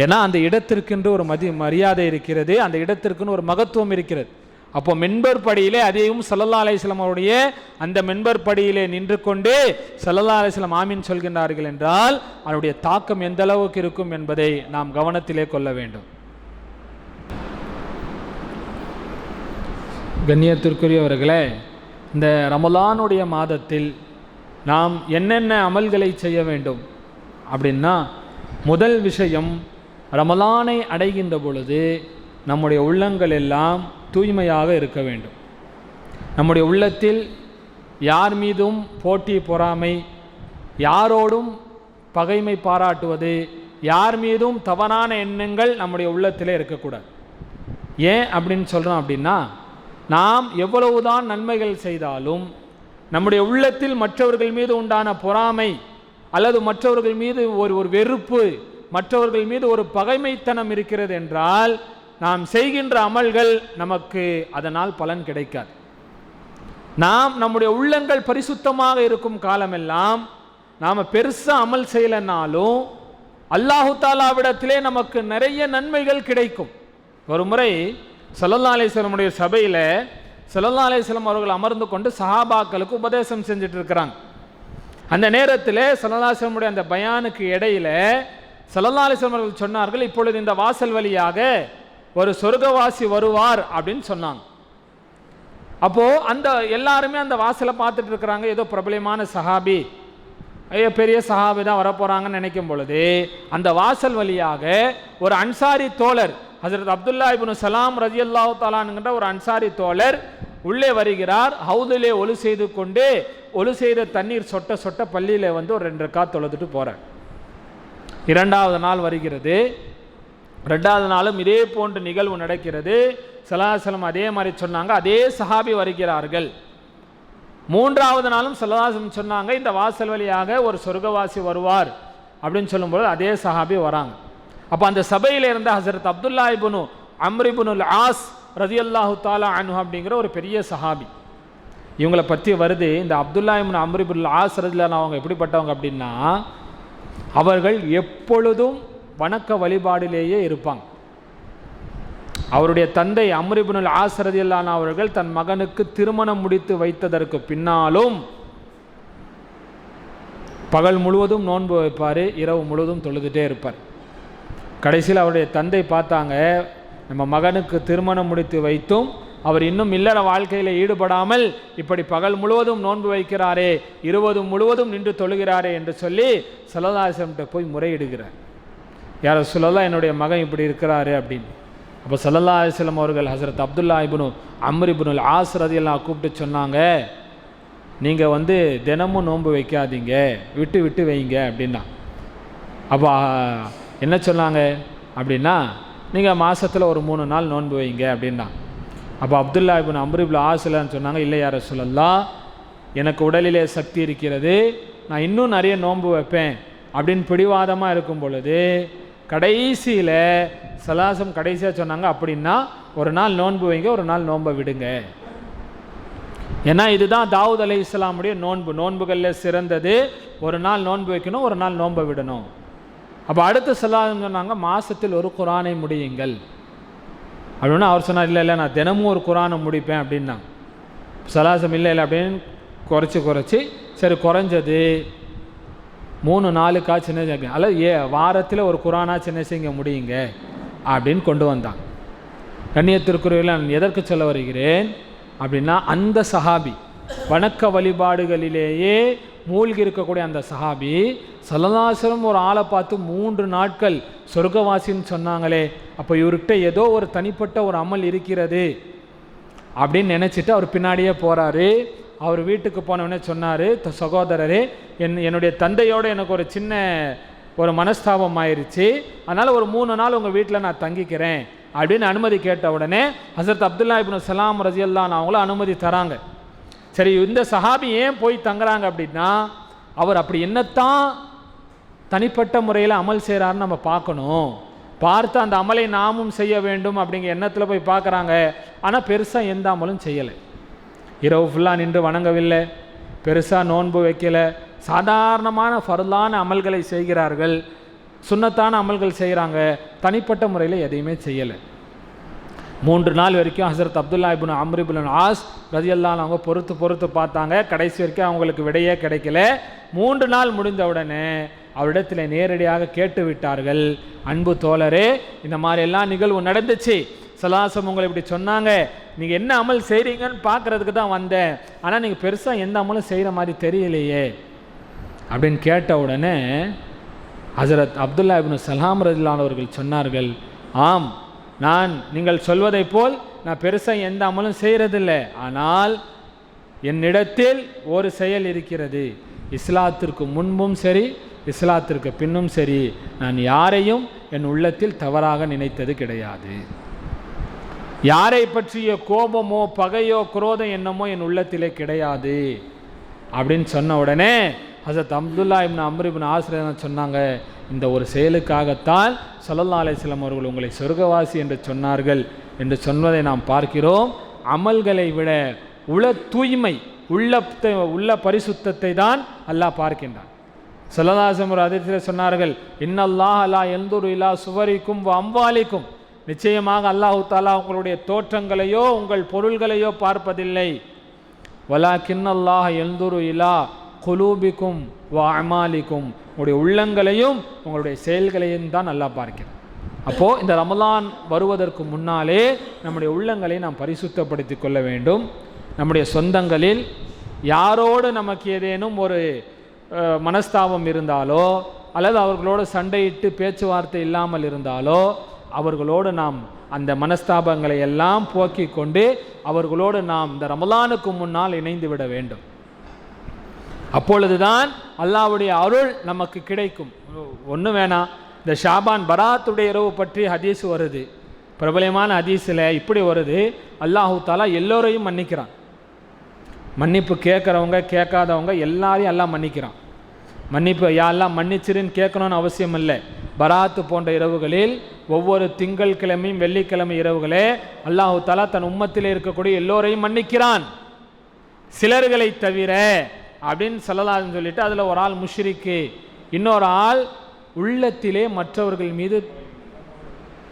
ஏன்னா அந்த இடத்திற்கென்று ஒரு மரியாதை இருக்கிறது, அந்த இடத்திற்குன்னு ஒரு மகத்துவம் இருக்கிறது. அப்போ மின்பர் படியிலே அதையும் ஸல்லல்லாஹு அலைஹி வஸல்லம் அவருடைய அந்த மின்பர் படியிலே நின்று கொண்டு ஸல்லல்லாஹு அலைஹி வஸல்லம் ஆமீன் சொல்கின்றார்கள் என்றால் அவருடைய தாக்கம் எந்த அளவுக்கு இருக்கும் என்பதை நாம் கவனத்திலே கொள்ள வேண்டும். கண்ணியத்திற்குரியவர்களே, இந்த ரமலானுடைய மாதத்தில் நாம் என்னென்ன அமல்களை செய்ய வேண்டும் அப்படின்னா, முதல் விஷயம், ரமலானை அடைகின்ற பொழுது நம்முடைய உள்ளங்கள் எல்லாம் தூய்மையாக இருக்க வேண்டும். நம்முடைய உள்ளத்தில் யார் மீதும் போட்டி பொறாமை, யாரோடும் பகைமை பாராட்டுவது, யார் மீதும் தவறான எண்ணங்கள் நம்முடைய உள்ளத்திலே இருக்கக்கூடாது. ஏன் அப்படின்னு சொல்கிறோம் அப்படின்னா, நாம் எவ்வளவுதான் நன்மைகள் செய்தாலும் நம்முடைய உள்ளத்தில் மற்றவர்கள் மீது உண்டான பொறாமை அல்லது மற்றவர்கள் மீது ஒரு வெறுப்பு, மற்றவர்கள் மீது ஒரு பகைமைத்தனம் இருக்கிறது என்றால் நாம் செய்கின்ற அமல்கள் நமக்கு அதனால் பலன் கிடைக்காது. நாம் நம்முடைய உள்ளங்கள் பரிசுத்தமாக இருக்கும் காலமெல்லாம் நாம் பெருசாக அமல் செய்யலைனாலும் அல்லாஹு தாலாவிடத்திலே நமக்கு நிறைய நன்மைகள் கிடைக்கும். ஒரு முறை ஸல்லல்லாஹு அலைஹி வஸல்லமுடைய சபையில் ஸல்லல்லாஹு அலைஹி வஸல்லம் அவர்கள் அமர்ந்து கொண்டு சஹாபாக்களுக்கு உபதேசம் செஞ்சுட்டு இருக்கிறாங்க. அந்த நேரத்தில் ஸல்லல்லாஹு அலைஹி வஸல்லமுடைய அந்த பயானுக்கு இடையில ஸல்லல்லாஹு அலைஹி வஸல்லம் அவர்கள் சொன்னார்கள், இப்பொழுது இந்த வாசல் வழியாக ஒரு சொர்க்கவாசி வருவார் அப்படின்னு சொன்னாங்க. அப்போ அந்த எல்லாருமே அந்த வாசலை பார்த்துட்டு இருக்கிறாங்க. ஏதோ பிரபலமான சஹாபி, பெரிய சஹாபி தான் வரப்போறாங்கன்னு நினைக்கும் பொழுது அந்த வாசல் வழியாக ஒரு அன்சாரி தோழர் ஹஜ்ரத் அப்துல்லா இப்னு சலாம் ரலியல்லாஹு தஆலா என்கிற ஒரு அன்சாரி தோழர் உள்ளே வருகிறார். ஹவுதிலே ஒலு செய்து கொண்டு ஒலு செய்த தண்ணீர் சொட்ட சொட்ட பள்ளியில வந்து ஒரு 2 ரக்காத் தொழுதுட்டு போறார். 2வது நாள் வருகிறது. 2வது நாளும் இதே போன்ற நிகழ்வு நடக்கிறது. ஸல்லல்லாஹு அலைஹி வஸல்லம் அதே மாதிரி சொன்னாங்க. அதே சஹாபி வருகிறார்கள். 3வது நாளும் ஸல்லல்லாஹு அலைஹி வஸல்லம் சொன்னாங்க, இந்த வாசல் வழியாக ஒரு சொர்க்கவாசி வருவார் அப்படின்னு சொல்லும்போது அதே சஹாபி வராங்க. அப்போ அந்த சபையில் இருந்த ஹஸரத் அப்துல்லா இப்னு அம்ர் இப்னுல் ஆஸ் ரலியல்லாஹு தஆலா அன்ஹு அப்படிங்கிற ஒரு பெரிய சஹாபி. இவங்களை பற்றி வருது. இந்த அப்துல்லா இப்னு அம்ர் இப்னுல் ஆஸ் ரலியல்லாஹு அவங்க எப்படிப்பட்டவங்க அப்படின்னா, அவர்கள் எப்பொழுதும் வணக்க வழிபாடிலேயே இருப்பாங்க. அவருடைய தந்தை அம்ர் இப்னுல் ஆஸ் ரலியல்லாஹு அவர்கள் தன் மகனுக்கு திருமணம் முடித்து வைத்ததற்கு பின்னாலும் பகல் முழுவதும் நோன்பு வைப்பார், இரவு முழுவதும் தொழுதுகிட்டே இருப்பார். கடைசியில் அவருடைய தந்தை பார்த்தாங்க, நம்ம மகனுக்கு திருமணம் முடித்து வைத்தும் அவர் இன்னும் இல்லற வாழ்க்கையில் ஈடுபடாமல் இப்படி பகல் முழுவதும் நோன்பு வைக்கிறாரே, இரவு முழுவதும் நின்று தொழுகிறாரே என்று சொல்லி ஸல்லல்லாஹு அலைஹி வஸல்லம் போய் முறையிடுகிறார். யார் ரசூலல்லாஹ், என்னுடைய மகன் இப்படி இருக்கிறாரு அப்படின்னு. அப்போ ஸல்லல்லாஹு அலைஹி வஸல்லம் அவர்கள் ஹஸரத் அப்துல்லா இப்னு அம்ர் இப்னுல் ஆஸ் ரலியல்லாஹு கூப்பிட்டு சொன்னாங்க, நீங்கள் வந்து தினமும் நோன்பு வைக்காதீங்க, விட்டு விட்டு வைங்க அப்படின்னா. அப்போ என்ன சொன்னாங்க அப்படின்னா, நீங்கள் மாதத்தில் ஒரு 3 நாள் நோன்பு வைங்க அப்படின்னா. அப்போ அப்துல்லா இப்னு அம்ர் இப்னு ஆஸ்லான்னு சொன்னாங்க, இல்லை யார் ரசூலல்லாஹ், எனக்கு உடலிலே சக்தி இருக்கிறது, நான் இன்னும் நிறைய நோன்பு வைப்பேன் அப்படின்னு பிடிவாதமாக இருக்கும் பொழுது கடைசியில் சலாசம் கடைசியாக சொன்னாங்க, அப்படின்னா ஒரு நாள் நோன்பு வைங்க, ஒரு நாள் நோன்பை விடுங்க. ஏன்னா இதுதான் தாவூத் அலைஹிஸ்ஸலாமுடைய நோன்பு. நோன்புகளில் சிறந்தது ஒரு நாள் நோன்பு வைக்கணும், ஒரு நாள் நோன்பை விடணும். அப்போ அடுத்த சலாசம் சொன்னாங்க, மாதத்தில் ஒரு குரானை முடியுங்கள் அப்படின்னா. அவர் சொன்னார், இல்லை இல்லை நான் தினமும் ஒரு குரானை முடிப்பேன் அப்படின்னா. சலாசம் இல்லை இல்லை அப்படின்னு குறைச்சி சரி குறைஞ்சது 3 நாளுக்கா சின்ன அல்லது வாரத்தில் ஒரு குரானா சின்ன செய்ய முடியுங்க அப்படின்னு கொண்டு வந்தாங்க. கண்ணியத்திற்குரியவர்களே, நான் எதற்கு சொல்ல வருகிறேன் அப்படின்னா, அந்த சஹாபி வணக்க வழிபாடுகளிலேயே மூழ்கி இருக்கக்கூடிய அந்த சஹாபி ஸல்லல்லாஹு அலைஹி வஸல்லம் ஒரு ஆளை பார்த்து 3 நாட்கள் சொர்க்கவாசின்னு சொன்னாங்களே, அப்போ இவர்கிட்ட ஏதோ ஒரு தனிப்பட்ட ஒரு அமல் இருக்கிறது அப்படின்னு நினச்சிட்டு அவர் பின்னாடியே போகிறாரு. அவர் வீட்டுக்கு போனவொடனே சொன்னார், சகோதரரே, என்னுடைய தந்தையோடு எனக்கு ஒரு சின்ன ஒரு மனஸ்தாபம் ஆயிடுச்சு, அதனால் ஒரு 3 நாள் உங்கள் வீட்டில் நான் தங்கிக்கிறேன் அப்படின்னு அனுமதி கேட்ட உடனே ஹஸரத் அப்துல்லா இப்னு சலாம் ரஸியல்லாஹு அன்ஹு அவங்களும் அனுமதி தராங்க. சரி, இந்த சஹாபி ஏன் போய் தங்குறாங்க அப்படின்னா, அவர் அப்படி என்னத்தான் தனிப்பட்ட முறையில் அமல் செய்கிறாருன்னு நம்ம பார்க்கணும், பார்த்து அந்த அமலை நாமும் செய்ய வேண்டும் அப்படிங்கிற எண்ணத்தில் போய் பார்க்குறாங்க. ஆனால் பெருசாக எந்த அமலும் செய்யலை. இரவு ஃபுல்லாக நின்று வணங்கவில்லை, பெருசாக நோன்பு வைக்கலை, சாதாரணமான ஃபர்லான அமல்களை செய்கிறார்கள், சுன்னத்தான அமல்கள் செய்கிறாங்க, தனிப்பட்ட முறையில் எதையுமே செய்யலை. 3 நாள் வரைக்கும் ஹஸரத் அப்துல்லா இப்னு அம்ர் இப்னு ஆஸ் ரலியல்லாஹு அவங்க பொறுத்து பார்த்தாங்க. கடைசி வரைக்கும் அவங்களுக்கு விடையே கிடைக்கல. 3 நாள் முடிந்த உடனே அவரிடத்தில் நேரடியாக கேட்டு விட்டார்கள், அன்பு தோழரே, இந்த மாதிரி எல்லாம் நிகழ்வு நடந்துச்சு, சலாசம் உங்களை இப்படி சொன்னாங்க, நீங்கள் என்ன அமல் செய்கிறீங்கன்னு பார்க்குறதுக்கு தான் வந்தேன், ஆனால் நீங்கள் பெருசாக எந்த அமலும் செய்கிற மாதிரி தெரியலையே அப்படின்னு கேட்ட உடனே ஹஸரத் அப்துல்லா இப்னு சலாம் ரலியல்லாஹு அவர்கள் சொன்னார்கள், ஆம், நீங்கள் சொல்வதை போல் நான் பெருசாக எந்த அமலும் செய்கிறதில்லை, ஆனால் என்னிடத்தில் ஒரு செயல் இருக்கிறது, இஸ்லாத்திற்கு முன்பும் சரி இஸ்லாத்திற்கு பின்னும் சரி நான் யாரையும் என் உள்ளத்தில் தவறாக நினைத்தது கிடையாது, யாரை பற்றிய கோபமோ பகையோ குரோதம் என்னமோ என் உள்ளத்திலே கிடையாது அப்படின்னு சொன்ன உடனே ஹஸரத் அப்துல்லா இப்னு அம்ர் இப்னு ஆஸ் சொன்னாங்க, இந்த ஒரு செயலுக்காகத்தான் ஸல்லல்லாஹு அலைஹி வஸல்லம் அவர்கள் உங்களை சொர்க்கவாசி என்று சொன்னார்கள் என்று சொன்னதை நாம் பார்க்கிறோம். அமல்களை விட உள தூய்மை, உள்ள பரிசுத்தத்தை தான் அல்லாஹ் பார்க்கின்றான். ஸல்லல்லாஹு அலைஹி வஸல்லம் ஒரு ஹதீஸில் சொன்னார்கள், இன்னல்லாஹ லா யன்துரு இலா சுவரிக்கும் வ அம்வாலிக்கும், நிச்சயமாக அல்லாஹு தஆலா உங்களுடைய தோற்றங்களையோ உங்கள் பொருள்களையோ பார்ப்பதில்லை, வலாக்கின்னல்லாஹ யன்துரு இலா குலூபிக்கும் வ அமாலிக்கும், உங்களுடைய உள்ளங்களையும் உங்களுடைய செயல்களையும் தான் நல்லா பார்க்கிறேன். அப்போது இந்த ரமலான் வருவதற்கு முன்னாலே நம்முடைய உள்ளங்களை நாம் பரிசுத்தப்படுத்தி கொள்ள வேண்டும். நம்முடைய சொந்தங்களில் யாரோடு நமக்கு ஏதேனும் ஒரு மனஸ்தாபம் இருந்தாலோ அல்லது அவர்களோடு சண்டையிட்டு பேச்சுவார்த்தை இல்லாமல் இருந்தாலோ அவர்களோடு நாம் அந்த மனஸ்தாபங்களை எல்லாம் போக்கி கொண்டு அவர்களோடு நாம் இந்த ரமலானுக்கு முன்னால் இணைந்து விட வேண்டும். அப்பொழுதுதான் அல்லாஹ்வுடைய அருள் நமக்கு கிடைக்கும். ஒன்று வேணாம், இந்த ஷாபான் பராத்துடைய இரவு பற்றி ஹதீஸ் வருது, பிரபலமான ஹதீஸில் இப்படி வருது, அல்லாஹு தாலா எல்லோரையும் மன்னிக்கிறான், மன்னிப்பு கேட்குறவங்க கேட்காதவங்க எல்லாரையும் எல்லாம் மன்னிக்கிறான். மன்னிப்பு யாரெல்லாம் மன்னிச்சிருன்னு கேட்கணும்னு அவசியம் இல்லை. பராத்து போன்ற இரவுகளில் ஒவ்வொரு திங்கள் கிழமையும் வெள்ளிக்கிழமை இரவுகளே அல்லாஹு தாலா தன் உம்மத்திலே இருக்கக்கூடிய எல்லோரையும் மன்னிக்கிறான், சிலர்களை தவிர அப்படின்னு சொல்லலாம்னு சொல்லிட்டு அதில் ஒரு ஆள் முஷ்ரிக்கு, இன்னொரு ஆள் உள்ளத்திலே மற்றவர்கள் மீது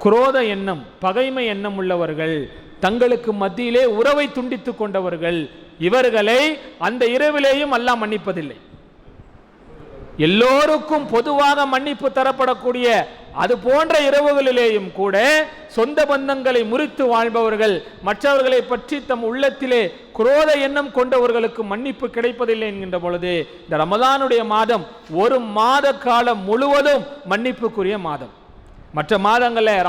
குரோத எண்ணம் பகைமை எண்ணம் உள்ளவர்கள், தங்களுக்கு மத்தியிலே உறவை துண்டித்து கொண்டவர்கள், இவர்களை அந்த இரவிலேயும் அல்லாஹ் மன்னிப்பதில்லை. எல்லோருக்கும் பொதுவாக மன்னிப்பு தரப்படக்கூடிய அது போன்ற இரவுகளிலேயும் கூட சொந்த பந்தங்களை முறித்து வாழ்பவர்கள், மற்றவர்களை பற்றி தம் உள்ளத்திலே குரோத எண்ணம் கொண்டவர்களுக்கு மன்னிப்பு கிடைப்பதில்லை என்கின்ற பொழுது இந்த ரமலானுடைய மாதம் ஒரு மாத காலம் முழுவதும் மன்னிப்புக்குரிய மாதம். மற்ற மாதங்களில்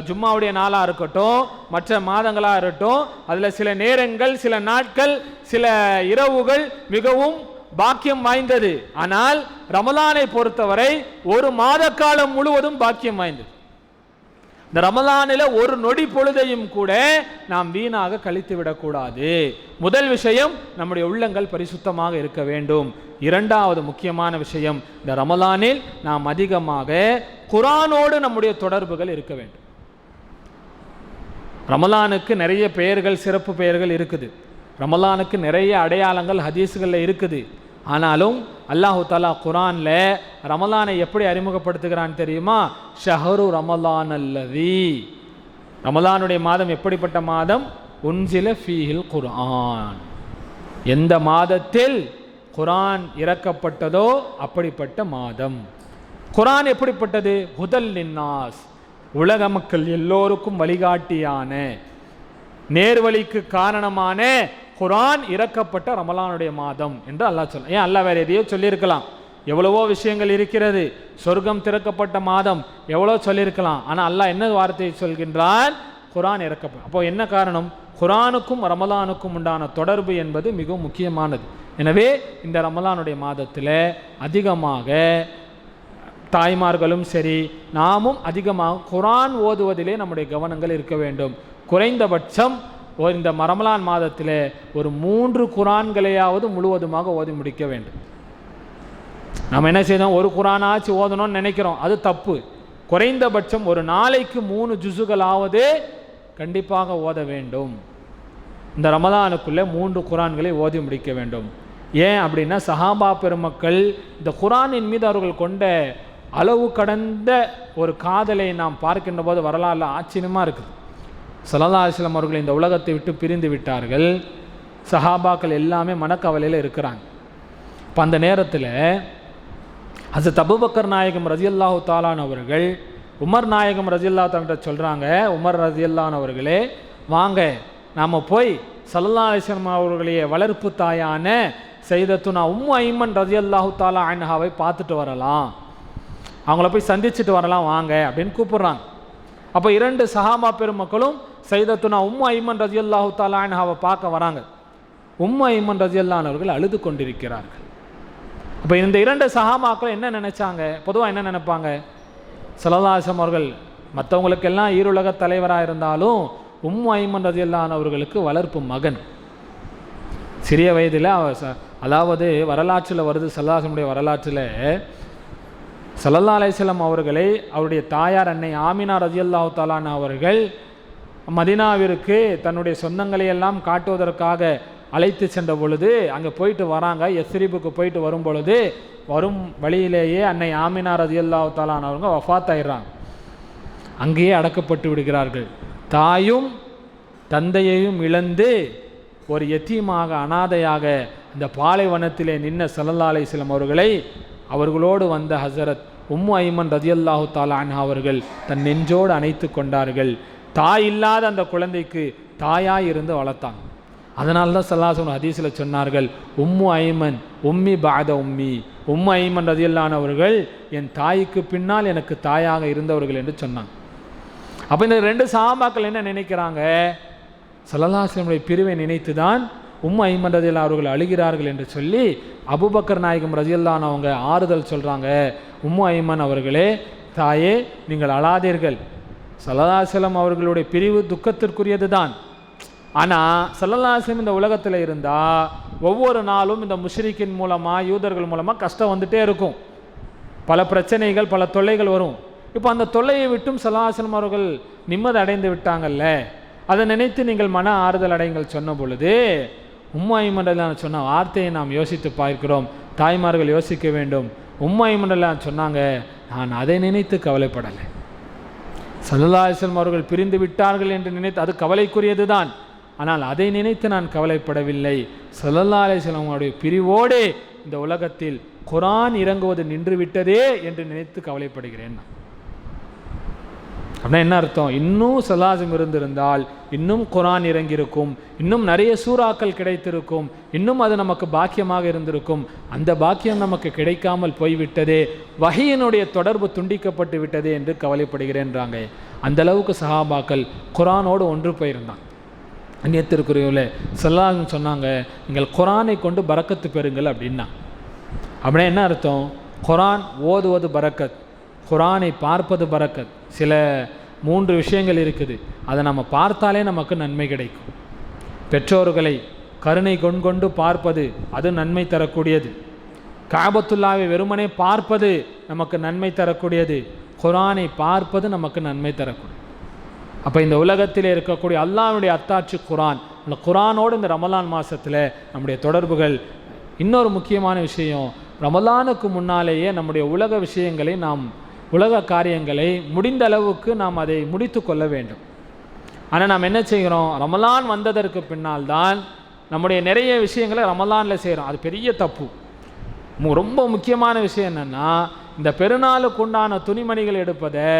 ஜும்மாவுடைய நாளாக இருக்கட்டும், மற்ற மாதங்களாக இருக்கட்டும், அதில் சில நேரங்கள், சில நாட்கள், சில இரவுகள் மிகவும் பாக்கியம் வாய்ந்தது. ஆனால் ரமலானை பொறுத்தவரை ஒரு மாத காலம் முழுவதும் பாக்கியம் வாய்ந்தது. இந்த ரமலானில் ஒரு நொடி பொழுதையும் கூட நாம் வீணாக கழித்து விடக்கூடாது. முதல் விஷயம், நம்முடைய உள்ளங்கள் பரிசுத்தமாக இருக்க வேண்டும். இரண்டாவது முக்கியமான விஷயம், இந்த ரமலானில் நாம் அதிகமாக குர்ஆனோடு நம்முடைய தொடர்புகள் இருக்க வேண்டும். ரமலானுக்கு நிறைய பெயர்கள், சிறப்பு பெயர்கள் இருக்குது, ரமலானுக்கு நிறைய அடையாளங்கள் ஹதீஸுகளில் இருக்குது. ஆனாலும் அல்லாஹு தாலா குர்ஆனில் ரமலானை எப்படி அறிமுகப்படுத்துகிறான்னு தெரியுமா? ஷஹரு ரமலான் அல்லதி, ரமலானுடைய மாதம் எப்படிப்பட்ட மாதம்? உன்சில ஃபீஹில் குர்ஆன், எந்த மாதத்தில் குர்ஆன் இறக்கப்பட்டதோ அப்படிப்பட்ட மாதம். குர்ஆன் எப்படிப்பட்டது? ஹுதல் லின்னாஸ், உலக மக்கள் எல்லோருக்கும் வழிகாட்டியான, நேர்வழிக்கு காரணமான குர்ஆன் இறக்கப்பட்ட ரமலானுடைய மாதம் என்று அல்லாஹ் சொல்ல. ஏன் அல்லாஹ் வேற எதையோ சொல்லியிருக்கலாம், எவ்வளவோ விஷயங்கள் இருக்கிறது, சொர்க்கம் திறக்கப்பட்ட மாதம் எவ்வளோ சொல்லியிருக்கலாம். ஆனால் அல்லாஹ் என்ன வார்த்தையை சொல்கின்றான்? குர்ஆன் இறக்கப்படும். அப்போ என்ன காரணம்? குர்ஆனுக்கும் ரமலானுக்கும் உண்டான தொடர்பு என்பது மிகவும் முக்கியமானது. எனவே இந்த ரமலானுடைய மாதத்தில் அதிகமாக தாய்மார்களும் சரி நாமும் அதிகமாக குர்ஆன் ஓதுவதிலே நம்முடைய கவனங்கள் இருக்க வேண்டும். குறைந்தபட்சம் இந்த ரமலான் மாதத்தில் ஒரு 3 குர்ஆன்களையாவது முழுவதுமாக ஓதி முடிக்க வேண்டும். நம்ம என்ன செய்யணும், ஒரு குர்ஆனாச்சு ஓதணும்னு நினைக்கிறோம், அது தப்பு. குறைந்தபட்சம் ஒரு நாளைக்கு 3 ஜுசுகளாவது கண்டிப்பாக ஓத வேண்டும். இந்த ரமலானுக்குள்ளே 3 குர்ஆன்களை ஓதி முடிக்க வேண்டும். ஏன் அப்படின்னா சஹாபா பெருமக்கள் இந்த குர்ஆனின் மீது அவர்கள் கொண்ட அளவு கடந்த ஒரு காதலை நாம் பார்க்கின்ற போது வரலாறு ஆச்சரியமாக இருக்குது. ஸல்லல்லாஹு அலைஹி வஸல்லம் அவர்கள் இந்த உலகத்தை விட்டு பிரிந்து விட்டார்கள். சஹாபாக்கள் எல்லாமே மனக்கவலையில் இருக்கிறாங்க. இப்போ அந்த நேரத்தில் ஹஸரத் அபூபக்கர் நாயகம் ரலியல்லாஹு தஆலா அவர்கள் உமர் நாயகம் ரலியல்லாஹு தஆலா சொல்கிறாங்க, உமர் ரலியல்லாஹு அவர்களே வாங்க நாம் போய் ஸல்லல்லாஹு அலைஹி வஸல்லம் அவர்களுடைய வளர்ப்பு தாயான சையதத்துனா உம்மு ஐமன் ரலியல்லாஹு தஆலா அன்ஹாவை பார்த்துட்டு வரலாம், அவங்கள போய் சந்திச்சுட்டு வரலாம் வாங்க அப்படின்னு கூப்பிட்றாங்க. அப்போ 2 சஹாபா பெருமக்களும் சையதத்துனா உம்மு ஐமன் ரலியல்லாஹு தஆலா அன்ஹாவை பார்க்க வராங்க. உம்மு ஐமன் ரலியல்லாஹு அவர்கள் அழுது கொண்டிருக்கிறார்கள். அப்போ இந்த 2 சஹாபாக்கள் என்ன நினைச்சாங்க? பொதுவாக என்ன நினைப்பாங்க? ஸல்லல்லாஹு அலைஹி வஸல்லம் அவர்கள் மற்றவங்களுக்கெல்லாம் ஈருலக தலைவராக இருந்தாலும் உம்மு ஐமன் ரலியல்லாஹு அவர்களுக்கு வளர்ப்பு மகன். சிறிய வயதில் அதாவது வரலாற்றில் வருது, ஸல்லல்லாஹு அலைஹி வஸல்லம் வரலாற்றில் ஸல்லல்லாஹு அலைஹி வஸல்லம் அவர்களை அவருடைய தாயார் அன்னை ஆமினா ரலியல்லாஹு தஆலா அவர்கள் மதீனாவிற்கு தன்னுடைய சொந்தங்களை எல்லாம் காட்டுவதற்காக அழைத்து சென்ற பொழுது அங்கே போயிட்டு வராங்க. யஸ்ரிபுக்கு போயிட்டு வரும் பொழுது வரும் வழியிலேயே அன்னை ஆமினா ரலியல்லாஹு தஆலா அவங்க வஃபாத் ஆயிடுறாங்க. அங்கேயே அடக்கப்பட்டு விடுகிறார்கள். தாயும் தந்தையையும் இழந்து ஒரு யத்தீமாக அனாதையாக இந்த பாலைவனத்திலே நின்ன ஸல்லல்லாஹு அலைஹி வஸல்லம் அவர்களை அவர்களோடு வந்த ஹஸரத் உம்மு ஐமன் ரலியல்லாஹு தஆலா அன்ஹா அவர்கள் தன் நெஞ்சோடு அணைத்து கொண்டார்கள். தாய் இல்லாத அந்த குழந்தைக்கு தாயாய் இருந்து வளர்த்தாங்க. அதனால தான் ஸல்லல்லாஹு அலைஹி வஸல்லம் ஹதீஸில் சொன்னார்கள், உம்மு ஐமன் உம்மி பாத உம்மி, உம்மு ஐமன் ரலியல்லாஹு அவர்கள் என் தாய்க்கு பின்னால் எனக்கு தாயாக இருந்தவர்கள் என்று சொன்னாங்க. அப்போ இந்த 2 சஹாபாக்கள் என்ன நினைக்கிறாங்க? ஸல்லல்லாஹு அலைஹி வஸல்லம் பிரிவை நினைத்து தான் உம்மு ஐமன் ரலியல்லாஹு அவர்கள் அழுகிறார்கள் என்று சொல்லி அபூபக்கர் நாயகம் ரலியல்லாஹு அவங்க ஆறுதல் சொல்கிறாங்க. உம்மு ஐமன் அவர்களே தாயே நீங்கள் அழாதீர்கள், ஸல்லல்லாஹு அலைஹி வஸல்லம் அவர்களுடைய பிரிவு துக்கத்திற்குரியது தான். ஆனால் ஸல்லல்லாஹு அலைஹி வஸல்லம் இந்த உலகத்தில் இருந்தால் ஒவ்வொரு நாளும் இந்த முஷ்ரிக்கின் மூலமாக யூதர்கள் மூலமாக கஷ்டம் வந்துகிட்டே இருக்கும், பல பிரச்சனைகள் பல தொல்லைகள் வரும். இப்போ அந்த தொல்லையை விட்டும் ஸல்லல்லாஹு அலைஹி வஸல்லம் அவர்கள் நிம்மதி அடைந்து விட்டாங்கல்ல, அதை நினைத்து நீங்கள் மன ஆறுதல் அடைங்கள் சொன்ன பொழுது உம்மு ஐமன் ரலியல்லாஹு சொன்ன வார்த்தையை நாம் யோசித்து பார்க்கிறோம். தாய்மார்கள் யோசிக்க வேண்டும். உம்மு ஐமன் ரலியல்லாஹு சொன்னாங்க, நான் அதை நினைத்து கவலைப்படலை. ஸல்லல்லாஹு அலைஹி வஸல்லம் அவர்கள் பிரிந்து விட்டார்கள் என்று நினைத்து அது கவலைக்குரியது தான், ஆனால் அதை நினைத்து நான் கவலைப்படவில்லை. ஸல்லல்லாஹு அலைஹி வஸல்லம் அவருடைய பிரிவோடு இந்த உலகத்தில் குர்ஆன் இறங்குவது நின்று விட்டதே என்று நினைத்து கவலைப்படுகிறேன். அப்படின்னா என்ன அர்த்தம்? இன்னும் ஸல்லல்லாஹு அலைஹி வஸல்லம் இருந்திருந்தால் இன்னும் குர்ஆன் இறங்கியிருக்கும், இன்னும் நிறைய சூறாக்கள் கிடைத்திருக்கும், இன்னும் அது நமக்கு பாக்கியமாக இருந்திருக்கும். அந்த பாக்கியம் நமக்கு கிடைக்காமல் போய்விட்டதே, வஹீயினுடைய தொடர்பு துண்டிக்கப்பட்டு விட்டதே என்று கவலைப்படுகிறேன்றாங்க. அந்த அளவுக்கு சஹாபாக்கள் குர்ஆனோடு ஒன்று போயிருந்தாங்க. அந்நியத்திற்குரியவர்களே ஸல்லல்லாஹு அலைஹி வஸல்லம் சொன்னாங்க, நீங்கள் குர்ஆனை கொண்டு பரக்கத்து பெறுங்கள் அப்படின்னா. அப்படின்னா என்ன அர்த்தம்? குர்ஆன் ஓதுவது பரக்கத், குர்ஆனை பார்ப்பது பரக்கத். சில 3 விஷயங்கள் இருக்குது, அதை நம்ம பார்த்தாலே நமக்கு நன்மை கிடைக்கும். பெற்றோர்களை கருணை கொண்டு பார்ப்பது அது நன்மை தரக்கூடியது. காபத்துல்லாவை வெறுமனே பார்ப்பது நமக்கு நன்மை தரக்கூடியது. குர்ஆனை பார்ப்பது நமக்கு நன்மை தரக்கூடியது. அப்போ இந்த உலகத்தில் இருக்கக்கூடிய அல்லாஹ்வுடைய அத்தாட்சி குர்ஆன். அந்த குர்ஆனோடு இந்த ரமலான் மாதத்தில் நம்முடைய தொடர்புகள். இன்னொரு முக்கியமான விஷயம், ரமலானுக்கு முன்னாலேயே நம்முடைய உலக விஷயங்களை நாம் உலக காரியங்களை முடிந்த அளவுக்கு நாம் அதை முடித்து கொள்ள வேண்டும். ஆனால் நாம் என்ன செய்கிறோம்? ரமலான் வந்ததற்கு பின்னால் தான் நம்முடைய நிறைய விஷயங்களை ரமலானில் செய்கிறோம். அது பெரிய தப்பு. ரொம்ப முக்கியமான விஷயம் என்னென்னா, இந்த பெருநாளுக்கு உண்டான துணிமணிகள் எடுப்பதை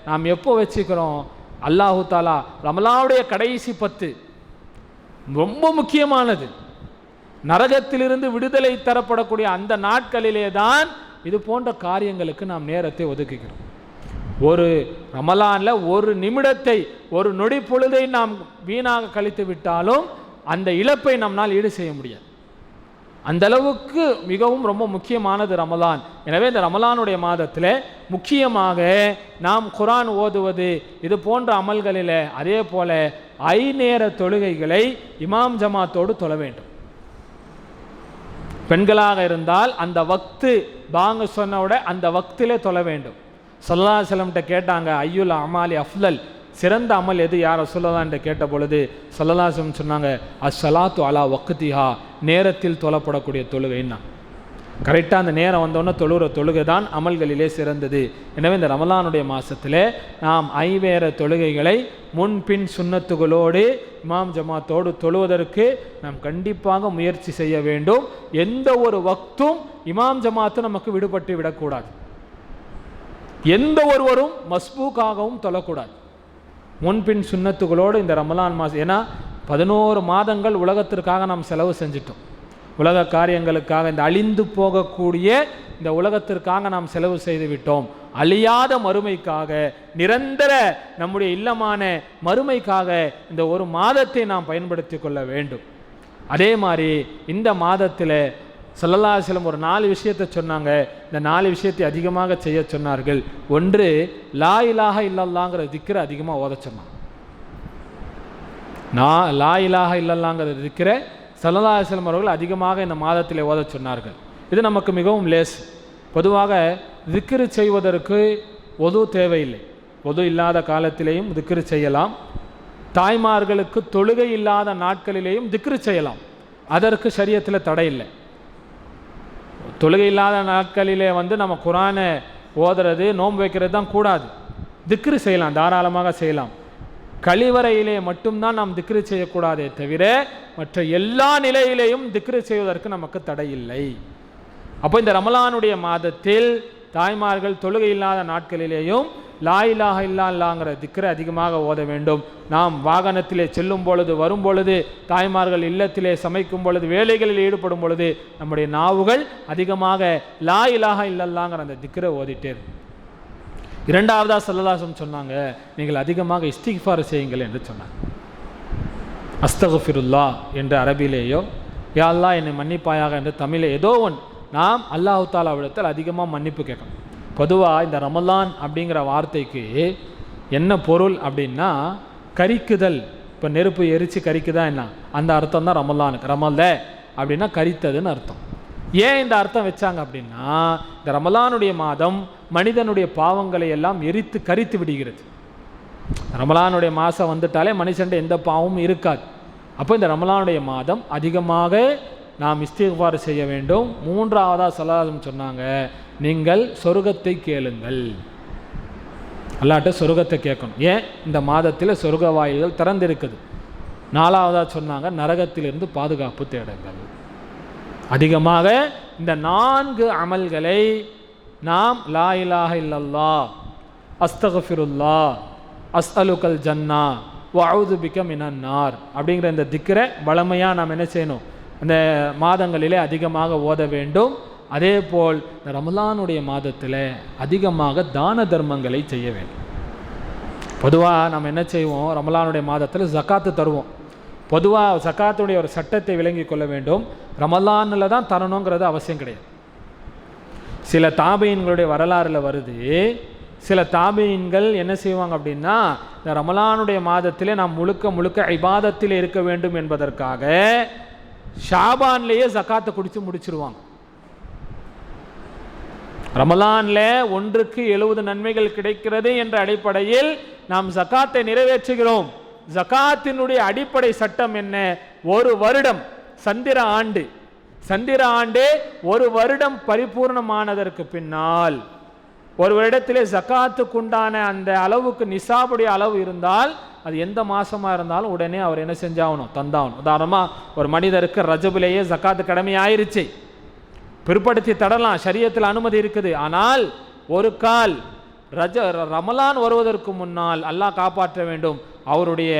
நாம் எப்போ வச்சுக்கிறோம்? அல்லாஹு தாலா ரமலானுடைய கடைசி 10 ரொம்ப முக்கியமானது. நரகத்திலிருந்து விடுதலை தரப்படக்கூடிய அந்த நாட்களிலே தான் இது போன்ற காரியங்களுக்கு நாம் நேரத்தை ஒதுக்குகிறோம். ஒரு ரமலானில் ஒரு நிமிடத்தை, ஒரு நொடி பொழுதை நாம் வீணாக கழித்து விட்டாலும் அந்த இழப்பை நம்மால் ஈடு செய்ய முடியாது. அந்த அளவுக்கு மிகவும் ரொம்ப முக்கியமானது ரமலான். எனவே இந்த ரமலானுடைய மாதத்தில் முக்கியமாக நாம் குர்ஆன் ஓதுவது, இது போன்ற அமல்களில், அதே போல 5 நேர தொழுகைகளை இமாம் ஜமாத்தோடு தொழ வேண்டும். பெண்களாக இருந்தால் அந்த வக்து பாங்க சொன்னோட அந்த வக்திலே தொழ வேண்டும். ஸல்லல்லாஹு அலைஹி வஸல்லம் கேட்டாங்க, ஐயுல் அமாலி அஃலல், சிறந்த அமல் எது யார் ரசூலுல்லாஹ் என்று கேட்ட பொழுது ஸல்லல்லாஹு அலைஹி வஸல்லம் சொன்னாங்க, அஸ்ஸலாத்து அலா வக்திஹா, நேரத்தில் தொழப்படக்கூடிய தொழுகைன்னா. கரெக்டாக அந்த நேரம் வந்தோன்னே தொழுகிற தொழுகை தான் அமல்களிலே சிறந்தது. எனவே இந்த ரமலானுடைய மாதத்தில் நாம் 5 நேர தொழுகைகளை முன்பின் சுன்னத்துகளோடு இமாம் ஜமாத்தோடு தொழுவதற்கு நாம் கண்டிப்பாக முயற்சி செய்ய வேண்டும். எந்த ஒரு வக்தும் இமாம் ஜமாத்து நமக்கு விடுபட்டு விடக்கூடாது. எந்த ஒருவரும் மஸ்பூக்காகவும் தொழக்கூடாது. முன்பின் சுன்னத்துகளோடு இந்த ரமலான் மாதம், ஏன்னா 11 மாதங்கள் உலகத்திற்காக நாம் செலவு செஞ்சிட்டோம். உலக காரியங்களுக்காக, இந்த அழிந்து போகக்கூடிய இந்த உலகத்திற்காக நாம் செலவு செய்து விட்டோம். அழியாத மறுமைக்காக, நிரந்தர நம்முடைய இல்லமான மறுமைக்காக இந்த ஒரு மாதத்தை நாம் பயன்படுத்தி கொள்ள வேண்டும். அதே மாதிரி இந்த மாதத்தில் ஸல்லல்லாஹு அலைஹி வஸல்லம் ஒரு 4 விஷயத்தை சொன்னாங்க. இந்த 4 விஷயத்தை அதிகமாக செய்ய சொன்னார்கள். ஒன்று, லா இலாஹ இல்லல்லாஹ்ங்கிற திக்ரை அதிகமாக ஓத சொன்னாங்க. லா இலாஹ இல்லல்லாஹ்ங்கிற திக்ரை ஸல்லல்லாஹு அலைஹி வஸல்லம் அவர்கள் அதிகமாக இந்த மாதத்தில் ஓத சொன்னார்கள். இது நமக்கு மிகவும் லேஸ். பொதுவாக திக்ரு செய்வதற்கு ஒது தேவையில்லை. ஒது இல்லாத காலத்திலேயும் திக்ரு செய்யலாம். தாய்மார்களுக்கு தொழுகை இல்லாத நாட்களிலேயும் திக்ரு செய்யலாம். அதற்கு ஷரியத்தில் தடை இல்லை. தொழுகை இல்லாத நாட்களிலே நம்ம குர்ஆனை ஓதுறது, நோன்பு வைக்கிறது தான் கூடாது. திக்ரு செய்யலாம், தாராளமாக செய்யலாம். கழிவறையிலே மட்டும்தான் நாம் திக்ரு செய்யக்கூடாதே தவிர மற்ற எல்லா நிலையிலேயும் திக்ரு செய்வதற்கு நமக்கு தடை இல்லை. அப்போ இந்த ரமலானுடைய மாதத்தில் தாய்மார்கள் தொழுகை இல்லாத நாட்களிலேயும் லா இலாஹ இல்லல்லாஹ்ங்கிற திக்ரை அதிகமாக ஓத வேண்டும். நாம் வாகனத்திலே செல்லும் பொழுது, வரும் பொழுது, தாய்மார்கள் இல்லத்திலே சமைக்கும் பொழுது, வேலைகளில் ஈடுபடும் பொழுது நம்முடைய நாவுகள் அதிகமாக லா இலாஹ இல்லல்லாஹ்ங்கிற அந்த திக்ரை ஓதிட்டே இருக்கும். இரண்டாவதாக ஸல்லல்லாஹு அலைஹி வஸல்லம் சொன்னாங்க, நீங்கள் அதிகமாக இஸ்திக்ஃபார் செய்யுங்கள் என்று சொன்னாங்க. அஸ்தக்ஃபிருல்லாஹ் என்ற அரபிலேயோ, யா அல்லாஹ் என்னை மன்னிப்பாயாக என்று தமிழே, ஏதோ ஒன்று நாம் அல்லாஹ் தஆலாவிடத்தில் அதிகமாக மன்னிப்பு கேட்கணும். பொதுவாக இந்த ரமலான் அப்படிங்கிற வார்த்தைக்கு என்ன பொருள் அப்படின்னா, கரிக்குதல். இப்போ நெருப்பு எரித்து கரிக்குதா என்ன, அந்த அர்த்தம் தான் ரமலானுக்கு. ரமல அப்படின்னா கரித்ததுன்னு அர்த்தம். ஏன் இந்த அர்த்தம் வச்சாங்க அப்படின்னா, இந்த ரமலானுடைய மாதம் மனிதனுடைய பாவங்களை எல்லாம் எரித்து கரித்து விடுகிறது. ரமலானுடைய மாதம் வந்துட்டாலே மனுஷன்ட எந்த பாவமும் இருக்காது. அப்போ இந்த ரமலானுடைய மாதம் அதிகமாக நாம் இஸ்திக்ஃபார் செய்ய வேண்டும். மூன்றாவதாக ஸல்லல்லாஹு அலைஹி வஸல்லம் சொன்னாங்க, நீங்கள் சொர்க்கத்தை கேளுங்கள். அல்லாஹ்ட்ட சொர்க்கத்தை கேட்கணும். ஏன் இந்த மாதத்தில் சொர்க்க வாயில்கள் திறந்திருக்குது. நாலாவதாக சொன்னாங்க, நரகத்திலிருந்து பாதுகாப்பு தேடுங்கள். அதிகமாக இந்த 4 அமல்களை நாம் லா இலாஹ இல்லல்லாஹ், அஸ்தக்ஃபிருல்லாஹ், அஸ்அலுக்கல் ஜன்னா வ அஊது பிக மினன் நார் அப்படிங்கிற இந்த திக்ரை வளமையாக நாம் என்ன செய்யணும், அந்த மாதங்களிலே அதிகமாக ஓத வேண்டும். அதே போல் இந்த ரமலானுடைய மாதத்தில் அதிகமாக தான தர்மங்களை செய்ய வேண்டும். பொதுவாக நம்ம என்ன செய்வோம், ரமலானுடைய மாதத்தில் ஜக்காத்து தருவோம். பொதுவாக ஜக்காத்துடைய ஒரு சட்டத்தை விளங்கி கொள்ள வேண்டும். ரமலானில் தான் தரணுங்கிறது அவசியம் கிடையாது. சில தாபீன்களுடைய வரலாறில் வருது, சில தாபீன்கள் என்ன செய்வாங்க அப்படின்னா, இந்த ரமலானுடைய மாதத்திலே நாம் முழுக்க இபாதத்தில் இருக்க வேண்டும் என்பதற்காக ஷாபான்லேயே ஜக்காத்தை குடித்து முடிச்சிருவாங்க. ரமலானில் 1க்கு 70 நன்மைகள் கிடைக்கிறது என்ற அடிப்படையில் நாம் ஜக்காத்தை நிறைவேற்றுகிறோம். ஜக்காத்தினுடைய அடிப்படை சட்டம் என்ன, 1 வருடம் சந்திர ஆண்டு, சந்திர ஆண்டு 1 வருடம் பரிபூர்ணமானதற்கு பின்னால், ஒரு வருடத்திலே ஜக்காத்துக்குண்டான அந்த அளவுக்கு நிசாபுடைய அளவு இருந்தால், அது எந்த மாசமாக இருந்தாலும் உடனே அவர் என்ன செஞ்சாகணும், தந்தாகணும். உதாரணமாக ஒரு மனிதருக்கு ரஜபிலேயே ஜக்காத்து கடமை ஆயிருச்சு. பிற்படுத்தி தடலாம், ஷரியத்தில் அனுமதி இருக்குது. ஆனால் ஒரு கால் ரமலான் வருவதற்கு முன்னால் அல்லாஹ் காப்பாற்ற வேண்டும். அவருடைய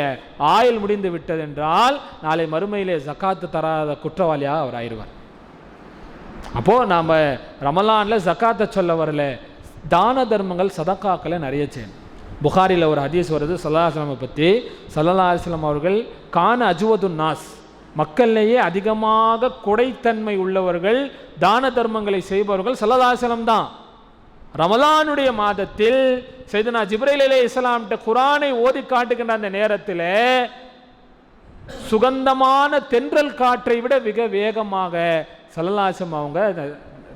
ஆயுள் முடிந்து விட்டதென்றால் நாளை மறுமையிலே ஜக்காத்து தராத குற்றவாளியாக அவர் ஆயிடுவார். அப்போது நாம் ரமலானில் ஜக்காத்தை சொல்ல வரல, தான தர்மங்கள் சதக்காக்களை நிறைய செய்யணும். புகாரில் ஒரு ஹதீஸ் வருது ஸல்லல்லாஹு அலைஹி வஸல்லம் பற்றி. ஸல்லல்லாஹு அலைஹி வஸல்லம் அவர்கள் கான அஜ்வதுன் நாஸ், மக்களிலேயே அதிகமாக கொடைத்தன்மை உள்ளவர்கள், தான தர்மங்களை செய்பவர்கள் ஸல்லல்லாஹு அலைஹி வஸல்லம் தான். ரமலானுடைய மாதத்தில் சையதுனா ஜிப்ரீல் அலைஹிஸ்ஸலாம்ட்ட குர்ஆனை ஓதி காட்டுகின்ற அந்த நேரத்தில் சுகந்தமான தென்றல் காற்றை விட மிக வேகமாக ஸல்லல்லாஹு அலைஹி வஸல்லம் அவங்க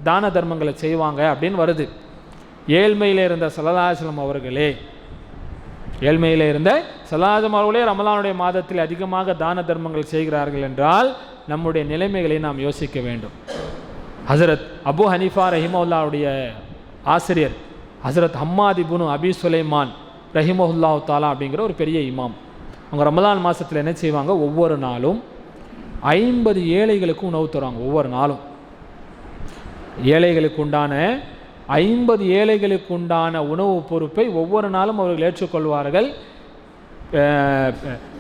தான தர்மங்களை செய்வாங்க அப்படின்னு வருது. ஏழ்மையில் இருந்த ஸல்லல்லாஹு அலைஹி வஸல்லம் அவர்களே ஏழ்மையில் இருந்த ஸல்லல்லாஹு அலைஹி வஸல்லம் அவர்களே ரமலானுடைய மாதத்தில் அதிகமாக தான தர்மங்கள் செய்கிறார்கள் என்றால் நம்முடைய நிலைமைகளை நாம் யோசிக்க வேண்டும். ஹஸரத் அபு ஹனீஃபா ரஹிமஹுல்லாவுடைய ஆசிரியர் ஹஸரத் ஹம்மாத் இப்னு அபி சுலைமான் ரஹிமஹுல்லாஹு தஆலா அப்படிங்கிற ஒரு பெரிய இமாம். அவங்க ரமலான் மாதத்தில் என்ன செய்வாங்க, ஒவ்வொரு நாளும் 50 ஏழைகளுக்கு உணவு தருவாங்க. ஒவ்வொரு நாளும் ஏழைகளுக்கு உண்டான 50 ஏழைகளுக்கு உண்டான உணவு பொறுப்பை ஒவ்வொரு நாளும் அவர்கள் ஏற்றுக்கொள்வார்கள்.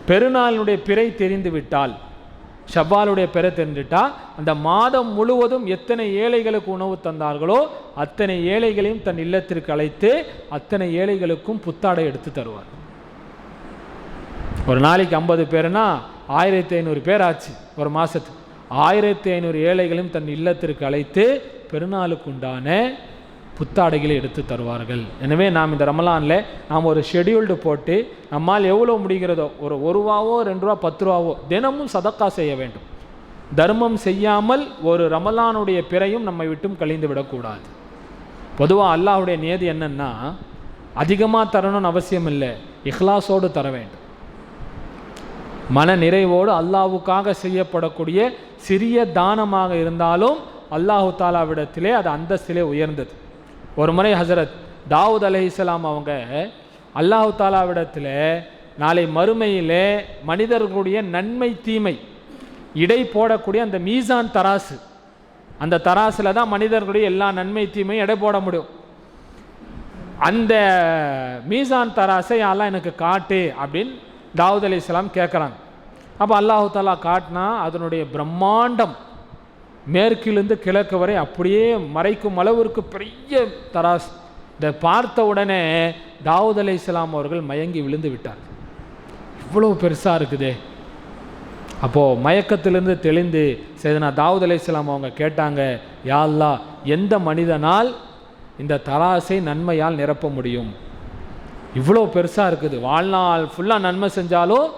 பெருநாளினுடைய பிறை தெரிந்து விட்டால், ஷவ்வாலுடைய பிறை தெரிஞ்சிட்டால், அந்த மாதம் முழுவதும் எத்தனை ஏழைகளுக்கு உணவு தந்தார்களோ அத்தனை ஏழைகளையும் தன் இல்லத்திற்கு அழைத்து அத்தனை ஏழைகளுக்கும் புத்தாடை எடுத்து தருவார். ஒரு நாளைக்கு 50 பேர்னா 1500 பேர் ஆச்சு. ஒரு மாதத்துக்கு 1500 ஏழைகளையும் தன் இல்லத்திற்கு அழைத்து பெருநாளுக்கு உண்டான புத்தாடைகளை எடுத்து தருவார்கள். எனவே நாம் இந்த ரமலானில் நாம் ஒரு ஷெடியூல்டு போட்டு நம்மால் எவ்வளோ முடிகிறதோ ஒரு ரூபாவோ 2 ரூபா 10 ரூபாவோ தினமும் சதக்கா செய்ய வேண்டும். தர்மம் செய்யாமல் ஒரு ரமலானுடைய பிறையும் நம்மை விட்டும் கழிந்து விடக்கூடாது. பொதுவாக அல்லாஹ்வுடைய நியதி என்னன்னா, அதிகமாக தரணும்னு அவசியம் இல்லை, இஹ்லாஸோடு தர வேண்டும். மன நிறைவோடு அல்லாஹ்வுக்காக செய்யப்படக்கூடிய சிறிய தானமாக இருந்தாலும் அல்லாஹு தாலாவிடத்திலே அது அந்தஸ்திலே உயர்ந்தது. ஒரு முறை ஹஸரத் தாவூத் அலைஹிஸ்ஸலாம் அவங்க அல்லாஹு தாலாவிடத்தில் நாளை மறுமையிலே மனிதர்களுடைய நன்மை தீமை இடை போடக்கூடிய அந்த மீசான் தராசு, அந்த தராசில் தான் மனிதர்களுடைய எல்லா நன்மை தீமையும் எடை போட முடியும். அந்த மீசான் தராசை அல்லாஹ் எனக்கு காட்டு அப்படின்னு தாவூத் அலைஹிஸ்ஸலாம் கேட்குறாங்க. அப்போ அல்லாஹு தாலா காட்டினா அதனுடைய பிரம்மாண்டம் மேற்கிலிருந்து கிழக்கு வரை அப்படியே மறைக்கும் அளவிற்கு பெரிய தராஸ். இதை பார்த்த உடனே தாவூத் அலைஹிஸ்ஸலாம் அவர்கள் மயங்கி விழுந்து விட்டார். இவ்வளோ பெருசாக இருக்குதே. அப்போது மயக்கத்திலிருந்து தெளிந்து சையதுனா தாவூத் அலைஹிஸ்ஸலாம் அவங்க கேட்டாங்க, யா அல்லாஹ், எந்த மனிதனால் இந்த தராசை நன்மையால் நிரப்ப முடியும்? இவ்வளோ பெருசாக இருக்குது, வாழ்நாள் ஃபுல்லாக நன்மை செஞ்சாலும்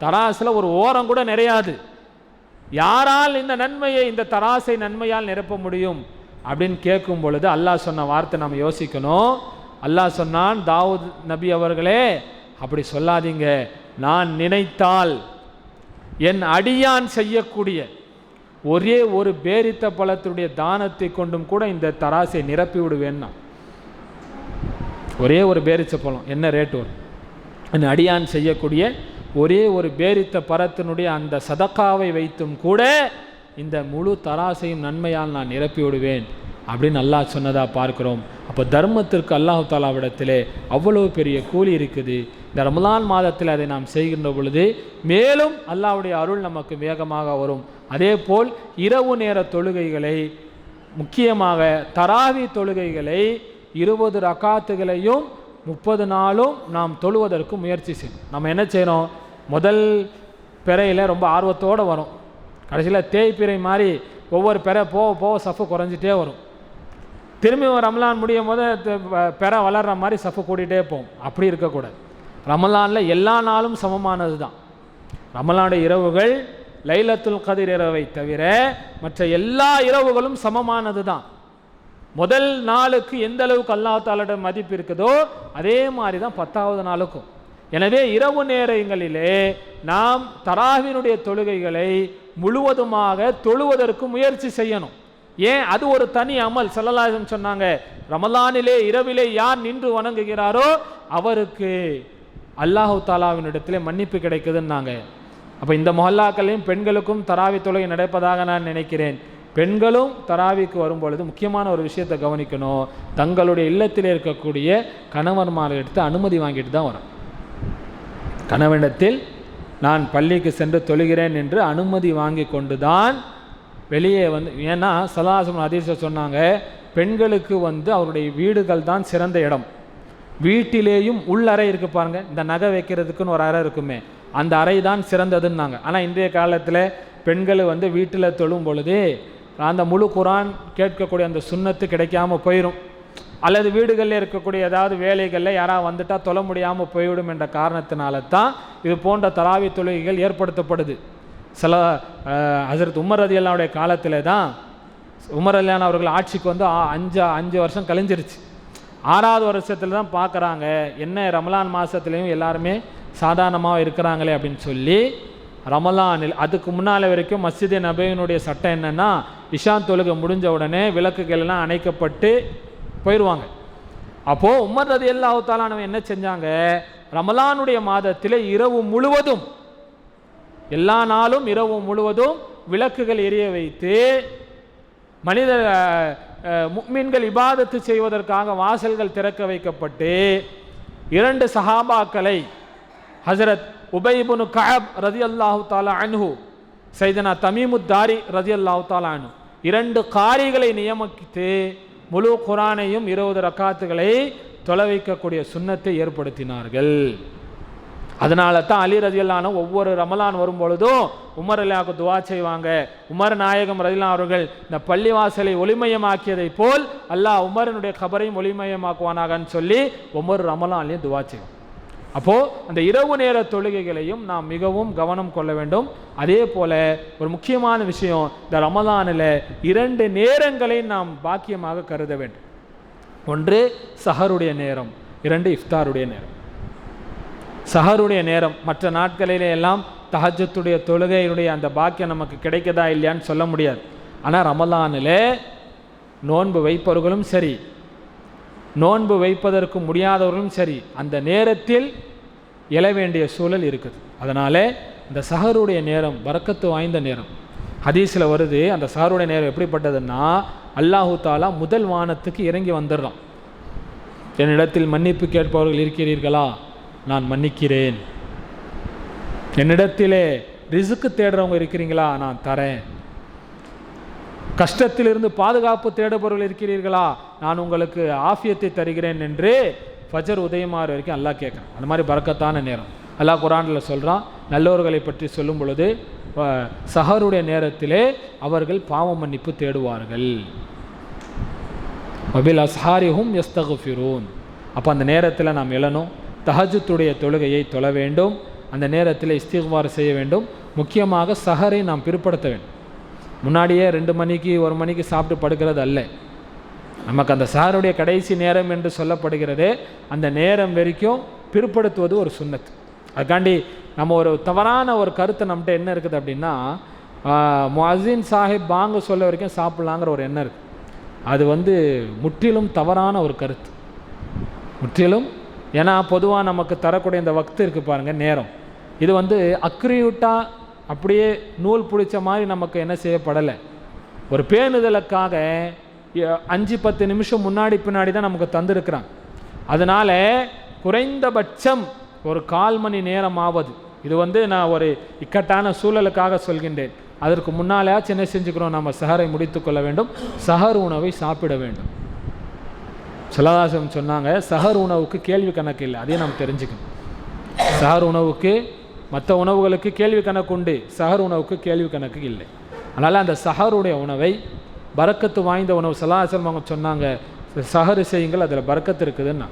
தராசில் ஒரு ஓரம் கூட நிறையாது. யாரால் இந்த நன்மையை, இந்த தராசை நன்மையால் நிரப்ப முடியும் அப்படின்னு கேட்கும் பொழுது அல்லாஹ் சொன்ன வார்த்தை நாம் யோசிக்கணும். அல்லாஹ் சொன்னான், தாவூத் நபி அவர்களே அப்படி சொல்லாதீங்க, நான் நினைத்தால் என் அடியான் செய்யக்கூடிய ஒரே ஒரு பேரித்த பழத்துடைய தானத்தை கொண்டும் கூட இந்த தராசை நிரப்பி விடுவேன்னா. ஒரே ஒரு பேரிச்ச பழம் என்ன ரேட் வரும்? என் அடியான் செய்யக்கூடிய ஒரே ஒரு பேரித்த பழத்தினுடைய அந்த சதக்காவை வைத்தும் கூட இந்த முழு தராசையும் நன்மையால் நான் நிரப்பி விடுவேன் அப்படின்னு அல்லாஹ் சொன்னதாக பார்க்கிறோம். அப்போ தர்மத்திற்கு அல்லாஹு தாலாவிடத்திலே அவ்வளவு பெரிய கூலி இருக்குது. இந்த ரமலான் மாதத்தில் அதை நாம் செய்கின்ற பொழுது மேலும் அல்லாஹ்வுடைய அருள் நமக்கு வேகமாக வரும். அதே போல் இரவு நேர தொழுகைகளை, முக்கியமாக தராவி தொழுகைகளை 20 ரக்காத்துகளையும் 30 நாளும் நாம் தொழுவதற்கு முயற்சி செய்யணும். நம்ம என்ன செய்யணும், முதல் பிறையில் ரொம்ப ஆர்வத்தோடு வரும், கடைசியில் தேய்பிறை மாதிரி ஒவ்வொரு பிறை போக போக சஃபு குறைஞ்சிட்டே வரும். திரும்பி ரமலான் முடியும் போது பிறை வளர்கிற மாதிரி சஃபு கூட்டிகிட்டே போகும். அப்படி இருக்கக்கூடாது. ரமலானில் எல்லா நாளும் சமமானது தான். ரமலானுடைய இரவுகள் லைலத்துல் கதிர் இரவை தவிர மற்ற எல்லா இரவுகளும் சமமானது தான். முதல் நாளுக்கு எந்த அளவுக்கு அல்லாஹ் தஆலாவோட மதிப்பு இருக்குதோ அதே மாதிரி தான் 10வது நாளுக்கும். எனவே இரவு நேரங்களிலே நாம் தராவினுடைய தொழுகைகளை முழுவதுமாக தொழுவதற்கு முயற்சி செய்யணும். ஏன், அது ஒரு தனி அமல். ஸல்லல்லாஹு அலைஹி வஸல்லம் சொன்னாங்க, ரமலானிலே இரவிலே யார் நின்று வணங்குகிறாரோ அவருக்கு அல்லாஹு தாலாவினிடத்திலே மன்னிப்பு கிடைக்குதுன்னாங்க. அப்போ இந்த மொஹல்லாக்களையும் பெண்களுக்கும் தராவி தொழுகை நடப்பதாக நான் நினைக்கிறேன். பெண்களும் தராவிக்கு வரும்பொழுது முக்கியமான ஒரு விஷயத்தை கவனிக்கணும். தங்களுடைய இல்லத்தில் இருக்கக்கூடிய கணவன்மாரை எடுத்து அனுமதி வாங்கிட்டு தான் வரும். கணவனிடத்தில் நான் பள்ளிக்கு சென்று தொழுகிறேன் என்று அனுமதி வாங்கி கொண்டு தான் வெளியே வந்து, ஏன்னா சலாசம் ஹதீஸை சொன்னாங்க, பெண்களுக்கு அவருடைய வீடுகள் தான் சிறந்த இடம். வீட்டிலேயும் உள்ளறை இருக்கு பாருங்க, இந்த நகை வைக்கிறதுக்குன்னு ஒரு அறை இருக்குமே, அந்த அறை தான் சிறந்ததுன்னாங்க. ஆனால் இன்றைய காலத்தில் பெண்கள் வீட்டில் தொழும் பொழுது அந்த முழு குரான் கேட்கக்கூடிய அந்த சுன்னத்து கிடைக்காம போயிடும், அல்லது வீடுகளில் இருக்கக்கூடிய ஏதாவது வேலைகளில் யாராவது வந்துட்டால் தொழ முடியாமல் போய்விடும் என்ற காரணத்தினால தான் இது போன்ற தராவி தொழுகைகள் ஏற்படுத்தப்படுது. சில ஹஜ்ரத் உமர் ரலியல்லாஹுடைய காலத்தில் தான், உமர் ரலியல்லாஹு அவர்கள் ஆட்சிக்கு 5 வருஷம் கழிஞ்சிருச்சு. 6வது வருஷத்தில் தான் பார்க்குறாங்க, என்ன ரமலான் மாதத்துலேயும் எல்லாருமே சாதாரணமாக இருக்கிறாங்களே அப்படின்னு சொல்லி, ரமலானில் அதுக்கு முன்னால் வரைக்கும் மஸ்ஜித் நபவியினுடைய சட்டம் என்னென்னா, இஷான் தொழுகை முடிஞ்ச உடனே விளக்குகள் எல்லாம் அணைக்கப்பட்டு போயிடுவாங்க. அப்போது உமர் ரலியல்லாஹு தஆலா என்ன செஞ்சாங்க, ரமலானுடைய மாதத்தில் இரவு முழுவதும், எல்லா நாளும் இரவு முழுவதும் விளக்குகள் எரிய வைத்து மனித முஃமின்கள் இபாதத்து செய்வதற்காக வாசல்கள் திறக்க வைக்கப்பட்டு 2 சஹாபாக்களை, ஹஜரத் உபை இப்னு கஅப் ரலியல்லாஹு தஆலா அன்ஹு, சையதுனா தமீமுத் தாரி ரலியல்லாஹு தஆலா அன்ஹு, 2 காரிகளை நியமித்து முழு குரானையும் 20 ரக்காத்துகளை தொலை வைக்கக்கூடிய சுன்னத்தை ஏற்படுத்தினார்கள். அதனால தான் அலி ரலியல்லாஹு அன்ஹு ஒவ்வொரு ரமலான் வரும்பொழுதும் உமர் ரலியல்லாஹு துவா செய்வாங்க, உமர் நாயகம் ரலியல்லாஹு அவர்கள் இந்த பள்ளிவாசலை ஒளிமயமாக்கியதை போல் அல்லாஹ் உமரனுடைய கபரையும் ஒளிமயமாக்குவானாகன்னு சொல்லி ஒவ்வொரு ரமலான்லையும் துவா செய்வோம். அப்போது அந்த இரவு நேர தொழுகைகளையும் நாம் மிகவும் கவனம் கொள்ள வேண்டும். அதே போல் ஒரு முக்கியமான விஷயம், இந்த ரமலானில் 2 நேரங்களை நாம் பாக்கியமாக கருத வேண்டும். ஒன்று சஹருடைய நேரம், 2 இஃப்தாருடைய நேரம். சஹருடைய நேரம் மற்ற நாட்களிலே எல்லாம் தஹஜ்ஜுடைய தொழுகையுடைய அந்த பாக்கியம் நமக்கு கிடைக்கதா இல்லையான்னு சொல்ல முடியாது. ஆனால் ரமலானில் நோன்பு வைப்பவர்களும் சரி, நோன்பு வைப்பதற்கு முடியாதவர்களும் சரி, அந்த நேரத்தில் எழ வேண்டிய சூழல் இருக்குது. அதனால் இந்த சஹருடைய நேரம் பரக்கத்து வாய்ந்த நேரம். ஹதீஸில் வருது, அந்த சஹருடைய நேரம் எப்படிப்பட்டதுன்னா, அல்லாஹு தாலா முதல் வானத்துக்கு இறங்கி வந்துடுறான். என்னிடத்தில் மன்னிப்பு கேட்பவர்கள் இருக்கிறீர்களா, நான் மன்னிக்கிறேன். என்னிடத்திலே ரிஸ்க்கு தேடுறவங்க இருக்கிறீங்களா, நான் தரேன். கஷ்டத்திலிருந்து பாதுகாப்பு தேடுபவர்கள் இருக்கிறீர்களா, நான் உங்களுக்கு ஆஃபியத்தை தருகிறேன் என்று ஃபஜர் உதயமாறு வரைக்கும் அல்லாஹ் கேட்குறான். அந்த மாதிரி பரக்கத்தான நேரம். அல்லாஹ் குர்ஆனில் சொல்கிறான், நல்லோர்களை பற்றி சொல்லும் பொழுது சஹருடைய நேரத்திலே அவர்கள் பாவ மன்னிப்பு தேடுவார்கள். வபில் அஸ்ஹாரிஹும் யஸ்தக்ஃபிரூன். அப்போ அந்த நேரத்தில் நாம் எழணும், தஹஜ்ஜுடைய தொழுகையை தொழ வேண்டும், அந்த நேரத்தில் இஸ்திக்ஃபார் செய்ய வேண்டும். முக்கியமாக சஹரை நாம் பிற்படுத்த வேண்டும். முன்னாடியே 2 மணிக்கு 1 மணிக்கு சாப்பிட்டு படுக்கிறது அல்ல. நமக்கு அந்த சஹருடைய கடைசி நேரம் என்று சொல்லப்படுகிறது, அந்த நேரம் வரைக்கும் பிற்படுத்துவது ஒரு சுன்னத். அதுக்காண்டி நம்ம ஒரு தவறான ஒரு கருத்து நம்மகிட்ட என்ன இருக்குது அப்படின்னா, முஅஸ்ஸின் சாஹிப் பாங்கு சொல்ல வரைக்கும் சாப்பிட்லாங்கிற ஒரு எண்ணம் இருக்குது. அது முற்றிலும் தவறான ஒரு கருத்து, முற்றிலும். ஏன்னா பொதுவாக நமக்கு தரக்கூடிய இந்த வக்து இருக்குது பாருங்கள், நேரம், இது அக்ரியூட்டாக அப்படியே நூல் பிடிச்ச மாதிரி நமக்கு என்ன செய்யப்படலை. ஒரு பேணுதலுக்காக 5-10 நிமிஷம் முன்னாடி பின்னாடி தான் நமக்கு தந்துருக்குறாங்க. அதனால் குறைந்தபட்சம் ஒரு 1/4 மணி நேரமாவது, இது நான் ஒரு இக்கட்டான சூழலுக்காக சொல்கின்றேன். அதற்கு முன்னாலேயாச்சும் என்ன செஞ்சுக்கிறோம், நம்ம சஹரை முடித்து கொள்ள வேண்டும், சஹர் உணவை சாப்பிட வேண்டும். ஸல்லல்லாஹு சொன்னாங்க, சஹர் உணவுக்கு கேள்வி கணக்கு இல்லை, அதையும் நாம் தெரிஞ்சுக்கணும். சஹர் உணவுக்கு, மற்ற உணவுகளுக்கு கேள்வி கணக்கு உண்டு, சஹர் உணவுக்கு கேள்வி கணக்கு இல்லை. அதனால் அந்த சஹருடைய உணவை, பரக்கத்து வாய்ந்த உணவு, ஸல்லல்லாஹு அவங்க சொன்னாங்க, சஹர் செய்யுங்கள், அதில் பரக்கத்து இருக்குதுன்னா,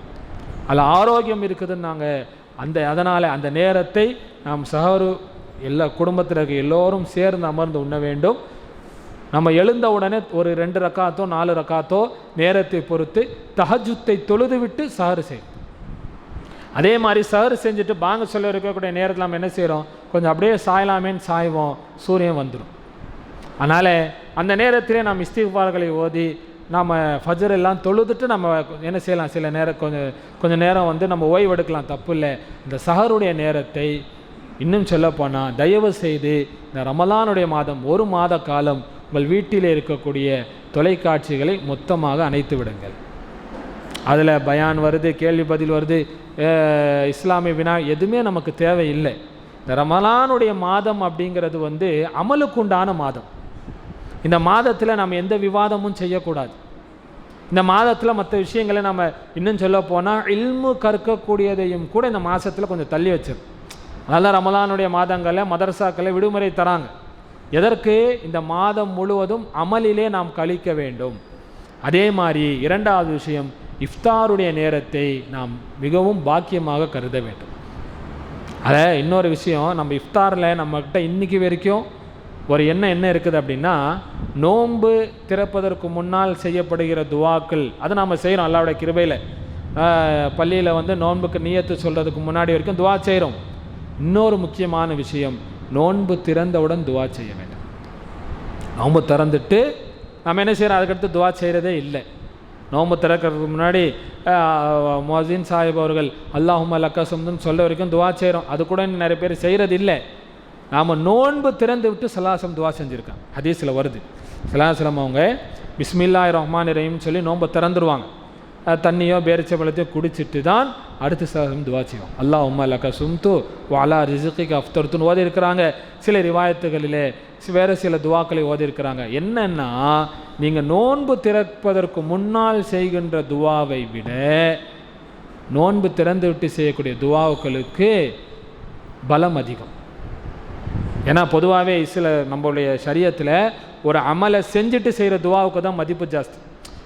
அதில் ஆரோக்கியம் இருக்குதுன்னாங்க. அதனால் அந்த நேரத்தை நாம் சஹரு எல்லா குடும்பத்தில் இருக்க எல்லோரும் சேர்ந்து அமர்ந்து உண்ண வேண்டும். நம்ம எழுந்த உடனே ஒரு 2 ரக்காத்தோ 4 ரக்காத்தோ நேரத்தை பொறுத்து தஹஜ்ஜுத்தை தொழுது விட்டு சஹர் செய்யும். அதே மாதிரி சஹர் செஞ்சுட்டு பாங்க சொல்ல இருக்கக்கூடிய நேரத்தில் நம்ம என்ன செய்கிறோம், கொஞ்சம் அப்படியே சாயலாமேன்னு சாய்வோம், சூரியன் வந்துடும். அதனால் அந்த நேரத்திலே நாம் இஸ்திக்ஃபார்களை ஓதி நாம் ஃபஜர் எல்லாம் தொழுதுட்டு நம்ம என்ன செய்யலாம், சில நேரம் கொஞ்சம் நேரம் நம்ம ஓய்வெடுக்கலாம், தப்பு இல்லை. இந்த சஹருடைய நேரத்தை இன்னும் சொல்லப்போனால் தயவு செய்து இந்த ரமலானுடைய மாதம் 1 மாத காலம் உங்கள் வீட்டில் இருக்கக்கூடிய தொலைக்காட்சிகளை மொத்தமாக அணைத்து விடுங்கள். அதில் பயான் வருது, கேள்வி பதில் வருது, இஸ்லாமிய வினா எதுவுமே நமக்கு தேவையில்லை. இந்த ரமலானுடைய மாதம் அப்படிங்கிறது அமலுக்குண்டான மாதம். இந்த மாதத்தில் நம்ம எந்த விவாதமும் செய்யக்கூடாது. இந்த மாதத்தில் மற்ற விஷயங்களை நம்ம இன்னும் சொல்ல போனால் இல்மு கற்கக்கூடியதையும் கூட இந்த மாதத்தில் கொஞ்சம் தள்ளி வச்சிடும். அதனால் ரமலானுடைய மாதங்களில் மதரசாக்களை விடுமுறை தராங்க. எதற்கு? இந்த மாதம் முழுவதும் அமலிலே நாம் கழிக்க வேண்டும். அதே மாதிரி இரண்டாவது விஷயம், இஃப்தாருடைய நேரத்தை நாம் மிகவும் பாக்கியமாக கருத வேண்டும். இன்னொரு விஷயம், நம்ம இஃப்தாரில் நம்மக்கிட்ட இன்றைக்கி வரைக்கும் ஒரு என்ன இருக்குது அப்படின்னா, நோன்பு திறப்பதற்கு முன்னால் செய்யப்படுகிற துவாக்கள் அதை நாம் செய்கிறோம். அல்லாஹ்வுடைய கிருபையில் பள்ளியில் நோன்புக்கு நியத்து சொல்கிறதுக்கு முன்னாடி வரைக்கும் துவா செய்கிறோம். இன்னொரு முக்கியமான விஷயம், நோன்பு திறந்தவுடன் துவா செய்ய வேண்டும். நோன்பு திறந்துட்டு நம்ம என்ன செய்கிறோம், அதுக்கடுத்து துவா செய்கிறதே இல்லை. நோன்பு திறக்கிறதுக்கு முன்னாடி முஅஸ்ஸின் சாஹிப் அவர்கள் அல்லாஹும்ம லக்க சும்துன்னு சொல்ல வரைக்கும் துவா செய்கிறோம். அது கூட நிறைய பேர் செய்கிறது இல்லை. நாம் நோன்பு திறந்து விட்டு ஸல்லல்லாஹு துவா செஞ்சுருக்காங்க. ஹதீஸில் வருது, ஸல்லல்லாஹு அவங்க பிஸ்மில்லாஹிர் ரஹ்மானிர் ரஹீம் சொல்லி நோன்பை திறந்துருவாங்க. தண்ணியோ பேரிச்சம்பழத்தையோ குடிச்சிட்டு தான் அடுத்து துவா செய்வோம். அல்லாஹும்ம லக்க சும்து வஅலா ரிஸ்கிக அஃப்தர்துன்னு ஓதி இருக்கிறாங்க. சில ரிவாயத்துகளிலே வேறு சில துவாக்களை ஓதி இருக்கிறாங்க. என்னன்னா, நீங்கள் நோன்பு திறப்பதற்கு முன்னால் செய்கின்ற துவாவை விட நோன்பு திறந்து விட்டு செய்யக்கூடிய துவாக்களுக்கு பலம் அதிகம். ஏன்னா பொதுவாகவே நம்மளுடைய ஷரியத்தில் ஒரு அமலை செஞ்சுட்டு செய்கிற துவாவுக்கு தான் மதிப்பு ஜாஸ்தி.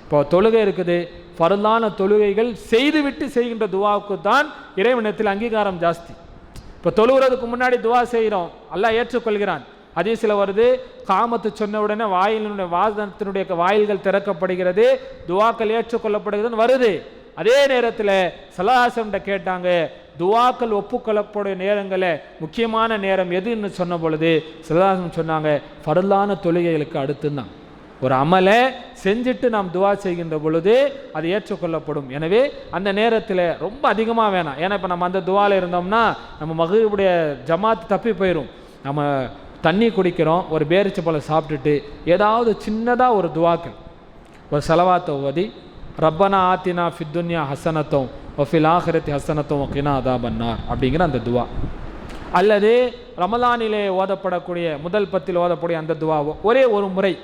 இப்போ தொழுகை இருக்குது, ஃபர்லான தொழுகைகள் செய்துவிட்டு செய்கின்ற துவாவுக்கு தான் இறைவனத்தில் அங்கீகாரம் ஜாஸ்தி. இப்போ தொழுகிறதுக்கு முன்னாடி துவா செய்கிறோம், அல்லாஹ் ஏற்றுக்கொள்கிறான். ஹதீஸில் வருது, காமத்து சொன்ன உடனே வாதத்தினுடைய வாயில்கள் திறக்கப்படுகிறது, துவாக்கள் ஏற்றுக்கொள்ளப்படுகிறதுன்னு வருது. அதே நேரத்தில் ஸல்லல்லாஹு கேட்டாங்க, துவாக்கள் ஒப்புக்கொள்ளக்கூடிய நேரங்களில் முக்கியமான நேரம் எதுன்னு சொன்ன பொழுது ஸல்லல்லாஹு சொன்னாங்க, ஃபர்லான தொழுகைகளுக்கு அடுத்துதான். ஒரு அமலை செஞ்சுட்டு நாம் துவா செய்கின்ற பொழுது அது ஏற்றுக்கொள்ளப்படும். எனவே அந்த நேரத்தில் ரொம்ப அதிகமாக வேணாம். ஏன்னா இப்போ நம்ம அந்த துவாவில் இருந்தோம்னா நம்ம மக்ரிபுடைய ஜமாத் தப்பி போயிடும். நம்ம தண்ணி குடிக்கிறோம், ஒரு பேரிச்சம்பழம் சாப்பிட்டுட்டு ஏதாவது சின்னதாக ஒரு துவாக்கள், ஒரு ஸலவாத்தை ஓதி, ரப்பனா ஆத்தினா ஃபித் துன்யா ஹஸனத்தும் வஃபில் ஆஹிரத்தி ஹஸனத்தும் வகினா அதாபன்னார் அப்படிங்கிற அந்த துவா, அல்லது ரமலானிலே ஓதப்படக்கூடிய முதல் 10 ஓதக்கூடிய அந்த துவாவோ ஒரே ஒரு முறை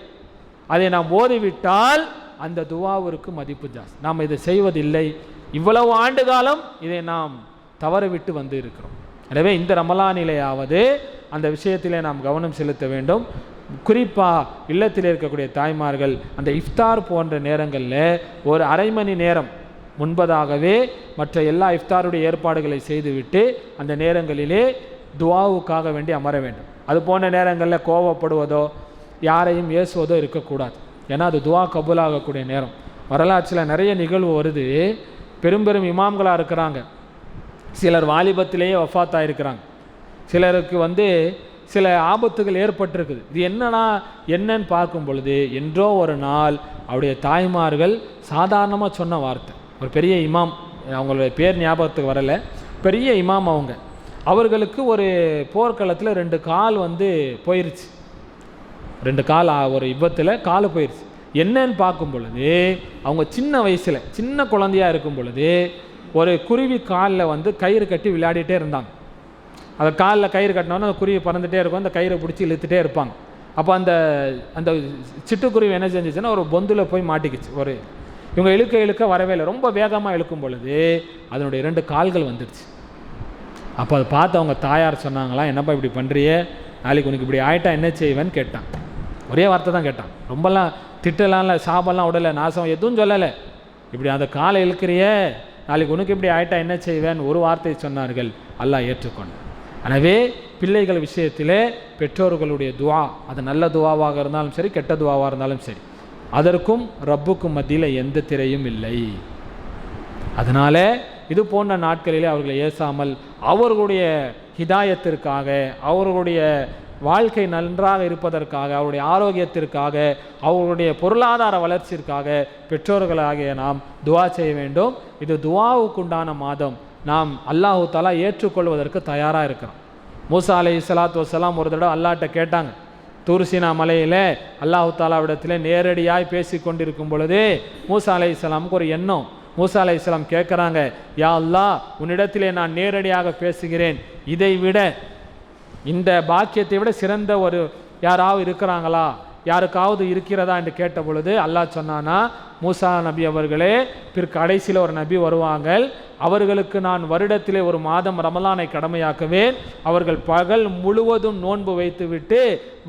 அதை நாம் ஓதிவிட்டால் அந்த துவாவிற்கு மதிப்பு ஜாஸ்தி. நாம் இதை செய்வதில்லை, இவ்வளவு ஆண்டு காலம் இதை நாம் தவறவிட்டு இருக்கிறோம். எனவே இந்த ரமலானிலேயாவது அந்த விஷயத்திலே நாம் கவனம் செலுத்த வேண்டும். குறிப்பாக இல்லத்தில் இருக்கக்கூடிய தாய்மார்கள் அந்த இஃப்தார் போன்ற நேரங்களில் ஒரு அரை மணி நேரம் முன்பதாகவே மற்ற எல்லா இஃப்தாருடைய ஏற்பாடுகளை செய்துவிட்டு அந்த நேரங்களிலே துவாவுக்காக வேண்டி அமர வேண்டும். அது போன்ற நேரங்களில் கோவப்படுவதோ யாரையும் ஏசுவதோ இருக்கக்கூடாது. ஏன்னா அது துவா கபூலாகக்கூடிய நேரம். வரலாற்றில் நிறைய நிகழ்வு வருது. பெரும் இமாம்களாக இருக்கிறாங்க, சிலர் வாலிபத்திலேயே வஃபாத்தாக இருக்கிறாங்க, சிலருக்கு சில ஆபத்துகள் ஏற்பட்டிருக்குது. இது என்னன்னு பார்க்கும் பொழுது என்றோ ஒரு நாள் அவருடைய தாய்மார்கள் சாதாரணமாக சொன்ன வார்த்தை, ஒரு பெரிய இமாம், அவங்களுடைய பேர் ஞாபகத்துக்கு வரலை, பெரிய இமாம் அவர்களுக்கு ஒரு போர்க்களத்தில் 2 கால் போயிருச்சு, 2 கால் ஒரு விபத்தில் கால் போயிடுச்சு. என்னன்னு பார்க்கும் பொழுது அவங்க சின்ன வயசில் சின்ன குழந்தையாக இருக்கும் பொழுது ஒரு குருவி காலில் கயிறு கட்டி விளையாடிட்டே இருந்தாங்க. அந்த காலில் கயிறு கட்டினோன்னா அந்த குருவி பறந்துகிட்டே இருக்கும், அந்த கயிறை பிடிச்சி இழுத்துட்டே இருப்பாங்க. அப்போ அந்த அந்த சிட்டுக்குருவி என்ன செஞ்சிச்சுன்னா ஒரு பொந்தில் போய் மாட்டிக்கிச்சு. இவங்க இழுக்க வரவே இல்லை, ரொம்ப வேகமாக இழுக்கும் பொழுது அதனுடைய 2 கால்கள் வந்துடுச்சு. அப்போ அதை பார்த்து அவங்க தாயார் சொன்னாங்களா, என்னப்பா இப்படி பண்ணுறியே, நாளைக்கு உனக்கு இப்படி ஆகிட்டா என்ன செய்வேன்னு கேட்டான். ஒரே வார்த்தை தான் கேட்டான், ரொம்பலாம் திட்டலாம் இல்லை, சாபெல்லாம் உடலை, நாசம் எதுவும் சொல்லலை. இப்படி அந்த காலை இழுக்கிறியே, நாளைக்கு உனக்கு இப்படி ஆகிட்டா என்ன செய்வேன்னு ஒரு வார்த்தை சொன்னார்கள். அல்லாஹ் ஏற்றுக்கொண்டான். எனவே பிள்ளைகள் விஷயத்திலே பெற்றோர்களுடைய துவா, அது நல்ல துவாவாக இருந்தாலும் சரி, கெட்ட துவாவாக இருந்தாலும் சரி, அதற்கும் ரப்புக்கும் மத்தியில் எந்த திரையும் இல்லை. அதனால் இது போன்ற நாட்களிலே அவர்களை ஏசாமல் அவர்களுடைய ஹிதாயத்திற்காக, அவர்களுடைய வாழ்க்கை நன்றாக இருப்பதற்காக, அவருடைய ஆரோக்கியத்திற்காக, அவர்களுடைய பொருளாதார வளர்ச்சிற்காக பெற்றோர்களாகிய நாம் துவா செய்ய வேண்டும். இது துவாவுக்குண்டான மாதம். நாம் அல்லாஹு தஆலா ஏற்றுக்கொள்வதற்கு தயாராக இருக்கிறோம். மூசா அலைஹிஸ்ஸலாத்து வஸ்ஸலாம் ஒரு தடவை அல்லாஹ்ட்ட கேட்டாங்க, தூர்சீனா மலையில் அல்லாஹு தாலாவிடத்தில் நேரடியாய் பேசி கொண்டிருக்கும் பொழுது மூசா அலைஹிஸ்ஸலாமுக்கு ஒரு எண்ணம். மூசா அலைஹிஸ்ஸலாம் கேட்குறாங்க, யா அல்லாஹ், உன்னிடத்திலே நான் நேரடியாக பேசுகிறேன், இதை விட, இந்த பாக்கியத்தை விட சிறந்த ஒரு யாராவது இருக்கிறாங்களா, யாருக்காவது இருக்கிறதா என்று கேட்ட பொழுது அல்லாஹ் சொன்னானா, மூசா நபி அவர்களே, கடைசியில் ஒரு நபி வருவாங்க, அவர்களுக்கு நான் வருடத்திலே ஒரு மாதம் ரமலானை கடமையாக்குவேன். அவர்கள் பகல் முழுவதும் நோன்பு வைத்துவிட்டு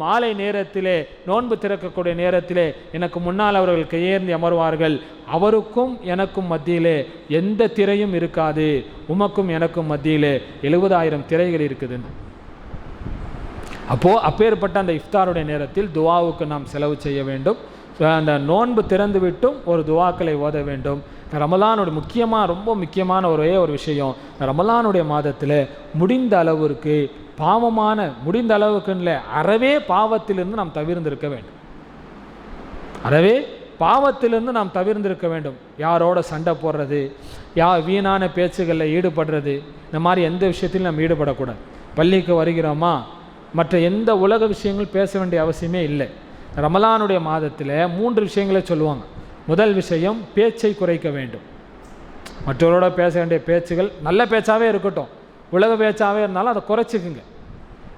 மாலை நேரத்திலே நோன்பு திறக்கக்கூடிய நேரத்திலே எனக்கு முன்னால் அவர்கள் கையேந்தி அமர்வார்கள். அவருக்கும் எனக்கும் மத்தியிலே எந்த திரையும் இருக்காது, உமக்கும் எனக்கும் மத்தியிலே 70,000 திரைகள் இருக்குதுன்னு. அப்போது அப்பேற்பட்ட அந்த இஃப்தாருடைய நேரத்தில் துவாவுக்கு நாம் செலவு செய்ய வேண்டும். அந்த நோன்பு திறந்து விட்டும் ஒரு துவாக்களை ஓத வேண்டும். ரமலானுடைய ரொம்ப முக்கியமான ஒரே ஒரு விஷயம், ரமலானுடைய மாதத்தில் முடிந்த அளவிற்கு முடிந்த அளவுக்குன்னு இல்லை, அறவே பாவத்திலிருந்து நாம் தவிர்ந்திருக்க வேண்டும். அறவே பாவத்திலிருந்து நாம் தவிர்ந்திருக்க வேண்டும். யாரோட சண்டை போடுறது, வீணான பேச்சுகளில் ஈடுபடுறது, இந்த மாதிரி எந்த விஷயத்திலும் நம்ம ஈடுபடக்கூடாது. பள்ளிக்கு வருகிறோமா, மற்ற எந்த உலக விஷயங்கள் பேச வேண்டிய அவசியமே இல்லை. ரமலானுடைய மாதத்தில் 3 விஷயங்களை சொல்லுவாங்க. முதல் விஷயம், பேச்சை குறைக்க வேண்டும். மற்றவரோட பேச வேண்டிய பேச்சுகள் நல்ல பேச்சாகவே இருக்கட்டும், உலக பேச்சாகவே இருந்தாலும் அதை குறைச்சிக்குங்க.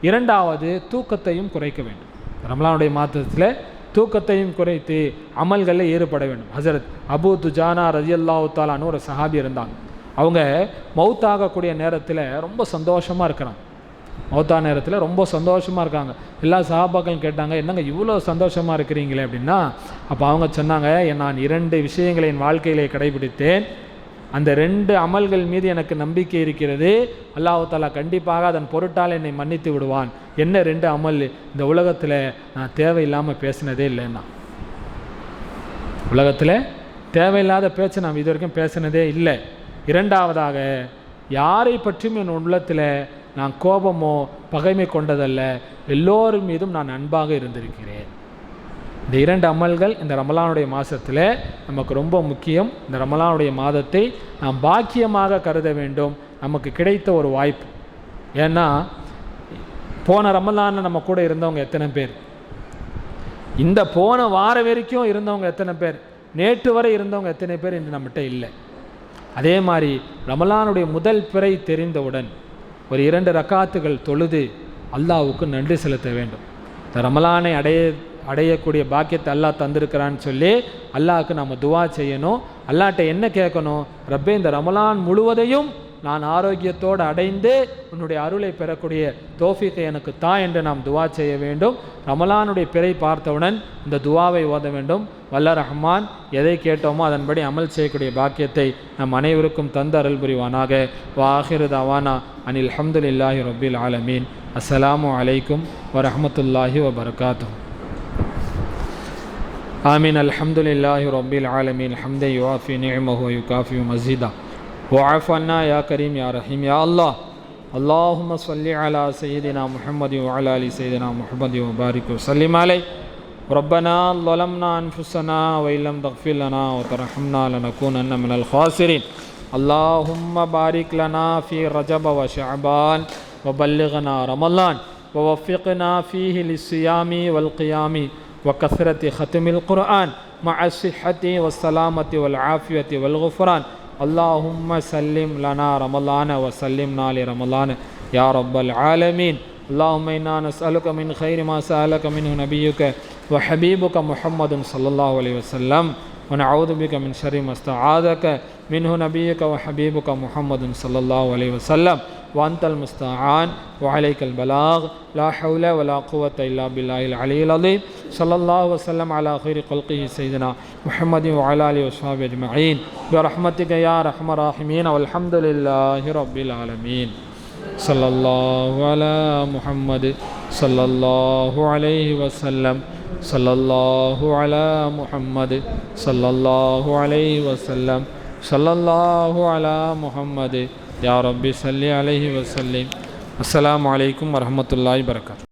2வது, தூக்கத்தையும் குறைக்க வேண்டும். ரமலானுடைய மாதத்தில் தூக்கத்தையும் குறைத்து அமல்களில் ஈடுபட வேண்டும். ஹஸரத் அபூ துஜானா ரலியல்லாஹு தஆலான்னு ஒரு சஹாபி இருந்தாங்க. அவங்க மௌத்தாகக்கூடிய நேரத்தில் ரொம்ப சந்தோஷமாக இருக்கிறாங்க. மௌத்தா நேரத்தில் ரொம்ப சந்தோஷமாக இருக்காங்க. எல்லா சஹாபாக்களும் கேட்டாங்க, என்னங்க இவ்வளோ சந்தோஷமாக இருக்கிறீங்களே அப்படின்னா, அப்போ அவங்க சொன்னாங்க, நான் 2 விஷயங்களை என் வாழ்க்கையிலே கடைபிடித்தேன், அந்த 2 அமல்கள் மீது எனக்கு நம்பிக்கை இருக்கிறது, அல்லாஹ் தஆலா கண்டிப்பாக அதன் பொருட்டால் என்னை மன்னித்து விடுவான். என்ன 2 அமல்? இந்த உலகத்தில் நான் தேவையில்லாமல் பேசினதே இல்லைன்னா, உலகத்தில் தேவையில்லாத பேச்சு நாம் இது வரைக்கும் பேசினதே இல்லை. 2வதாக, யாரை பற்றியும் என் உள்ளத்தில் நான் கோபமோ பகைமை கொண்டதல்ல, எல்லோரும் மீதும் நான் அன்பாக இருந்திருக்கிறேன். இந்த 2 அமல்கள் இந்த ரமலானுடைய மாதத்தில் நமக்கு ரொம்ப முக்கியம். இந்த ரமலானுடைய மாதத்தை நாம் பாக்கியமாக கருத வேண்டும். நமக்கு கிடைத்த ஒரு வாய்ப்பு. ஏன்னா போன ரமலான் நம்ம கூட இருந்தவங்க எத்தனை பேர், இந்த போன வார வரைக்கும் இருந்தவங்க எத்தனை பேர், நேற்று வரை இருந்தவங்க எத்தனை பேர் இன்று நம்மகிட்ட இல்லை. அதே மாதிரி ரமலானுடைய முதல் பிறை தெரிந்தவுடன் ஒரு 2 ரக்காத்துகள் தொழுது அல்லாஹ்வுக்கு நன்றி செலுத்த வேண்டும். இந்த ரமலானை அடையக்கூடிய பாக்கியத்தை அல்லாஹ் தந்திருக்கிறான்னு சொல்லி அல்லாஹ்வுக்கு நம்ம துவா செய்யணும். அல்லாஹ்ட்ட என்ன கேட்கணும்? ரப்பே, இந்த ரமலான் முழுவதையும் நான் ஆரோக்கியத்தோடு அடைந்து உன்னுடைய அருளை பெறக்கூடிய தௌஃபீக்கை எனக்கு தா என்று நாம் துவா செய்ய வேண்டும். ரமலானுடைய பிறை பார்த்தவுடன் இந்த துவாவை ஓத வேண்டும். வல்ல ரஹ்மான் எதை கேட்டோமோ அதன்படி அமல் செய்யக்கூடிய பாக்கியத்தை நம் அனைவருக்கும் தந்து அருள் புரிவானாக. வாஹிரு தவானா அனில் அல்ஹம்துலில்லாஹி ரப்பில் ஆலமீன். அஸ்ஸலாமு அலைக்கும் வரஹ்மத்துல்லாஹி வபரகாத்துஹு. ஆமீன். அல்ஹம்துலில்லாஹி ரப்பில் ஆலமீன். ஹம்தன் யுஆஃபி நிஅமஹு வ யுகாஃபி மஸீதா. وعف عنا يا كريم يا رحيم يا الله. اللهم صل على سيدنا محمد وعلى ال سيدنا محمد وبارك وسلم عليه. ربنا ظلمنا انفسنا وان لم تغفر لنا وترحمنا لنكونن من الخاسرين. اللهم بارك لنا في رجب وشعبان وبلغنا رمضان ووفقنا فيه للصيام والقيام وكثرة ختم القرآن مع الصحة والسلامة والعافية والغفران. اللهم سلم لنا رمضان وسلمنا لرمضان يا رب العالمين. اللهم إنا نسألك من خير ما سألك منه نبيك وحبيبك محمد صلى الله عليه وسلم ونعوذ بك من شر ما استعاذك منه نبيك وحبيبك محمد صلى الله عليه وسلم وأنت المستعان وعليك البلاغ. لا حول ولا قوة إلا بالله العلي العظيم. صلى الله وسلم على خير خلقه سيدنا محمد وعلى آله وصحبه أجمعين برحمتك يا أرحم الراحمين والحمد لله رب العالمين. صلى الله على محمد صلى الله عليه وسلم. صلى الله على محمد صلى الله عليه وسلم. صلى الله على محمد يا رب صل عليه وسلم. السلام عليكم ورحمة الله وبركاته.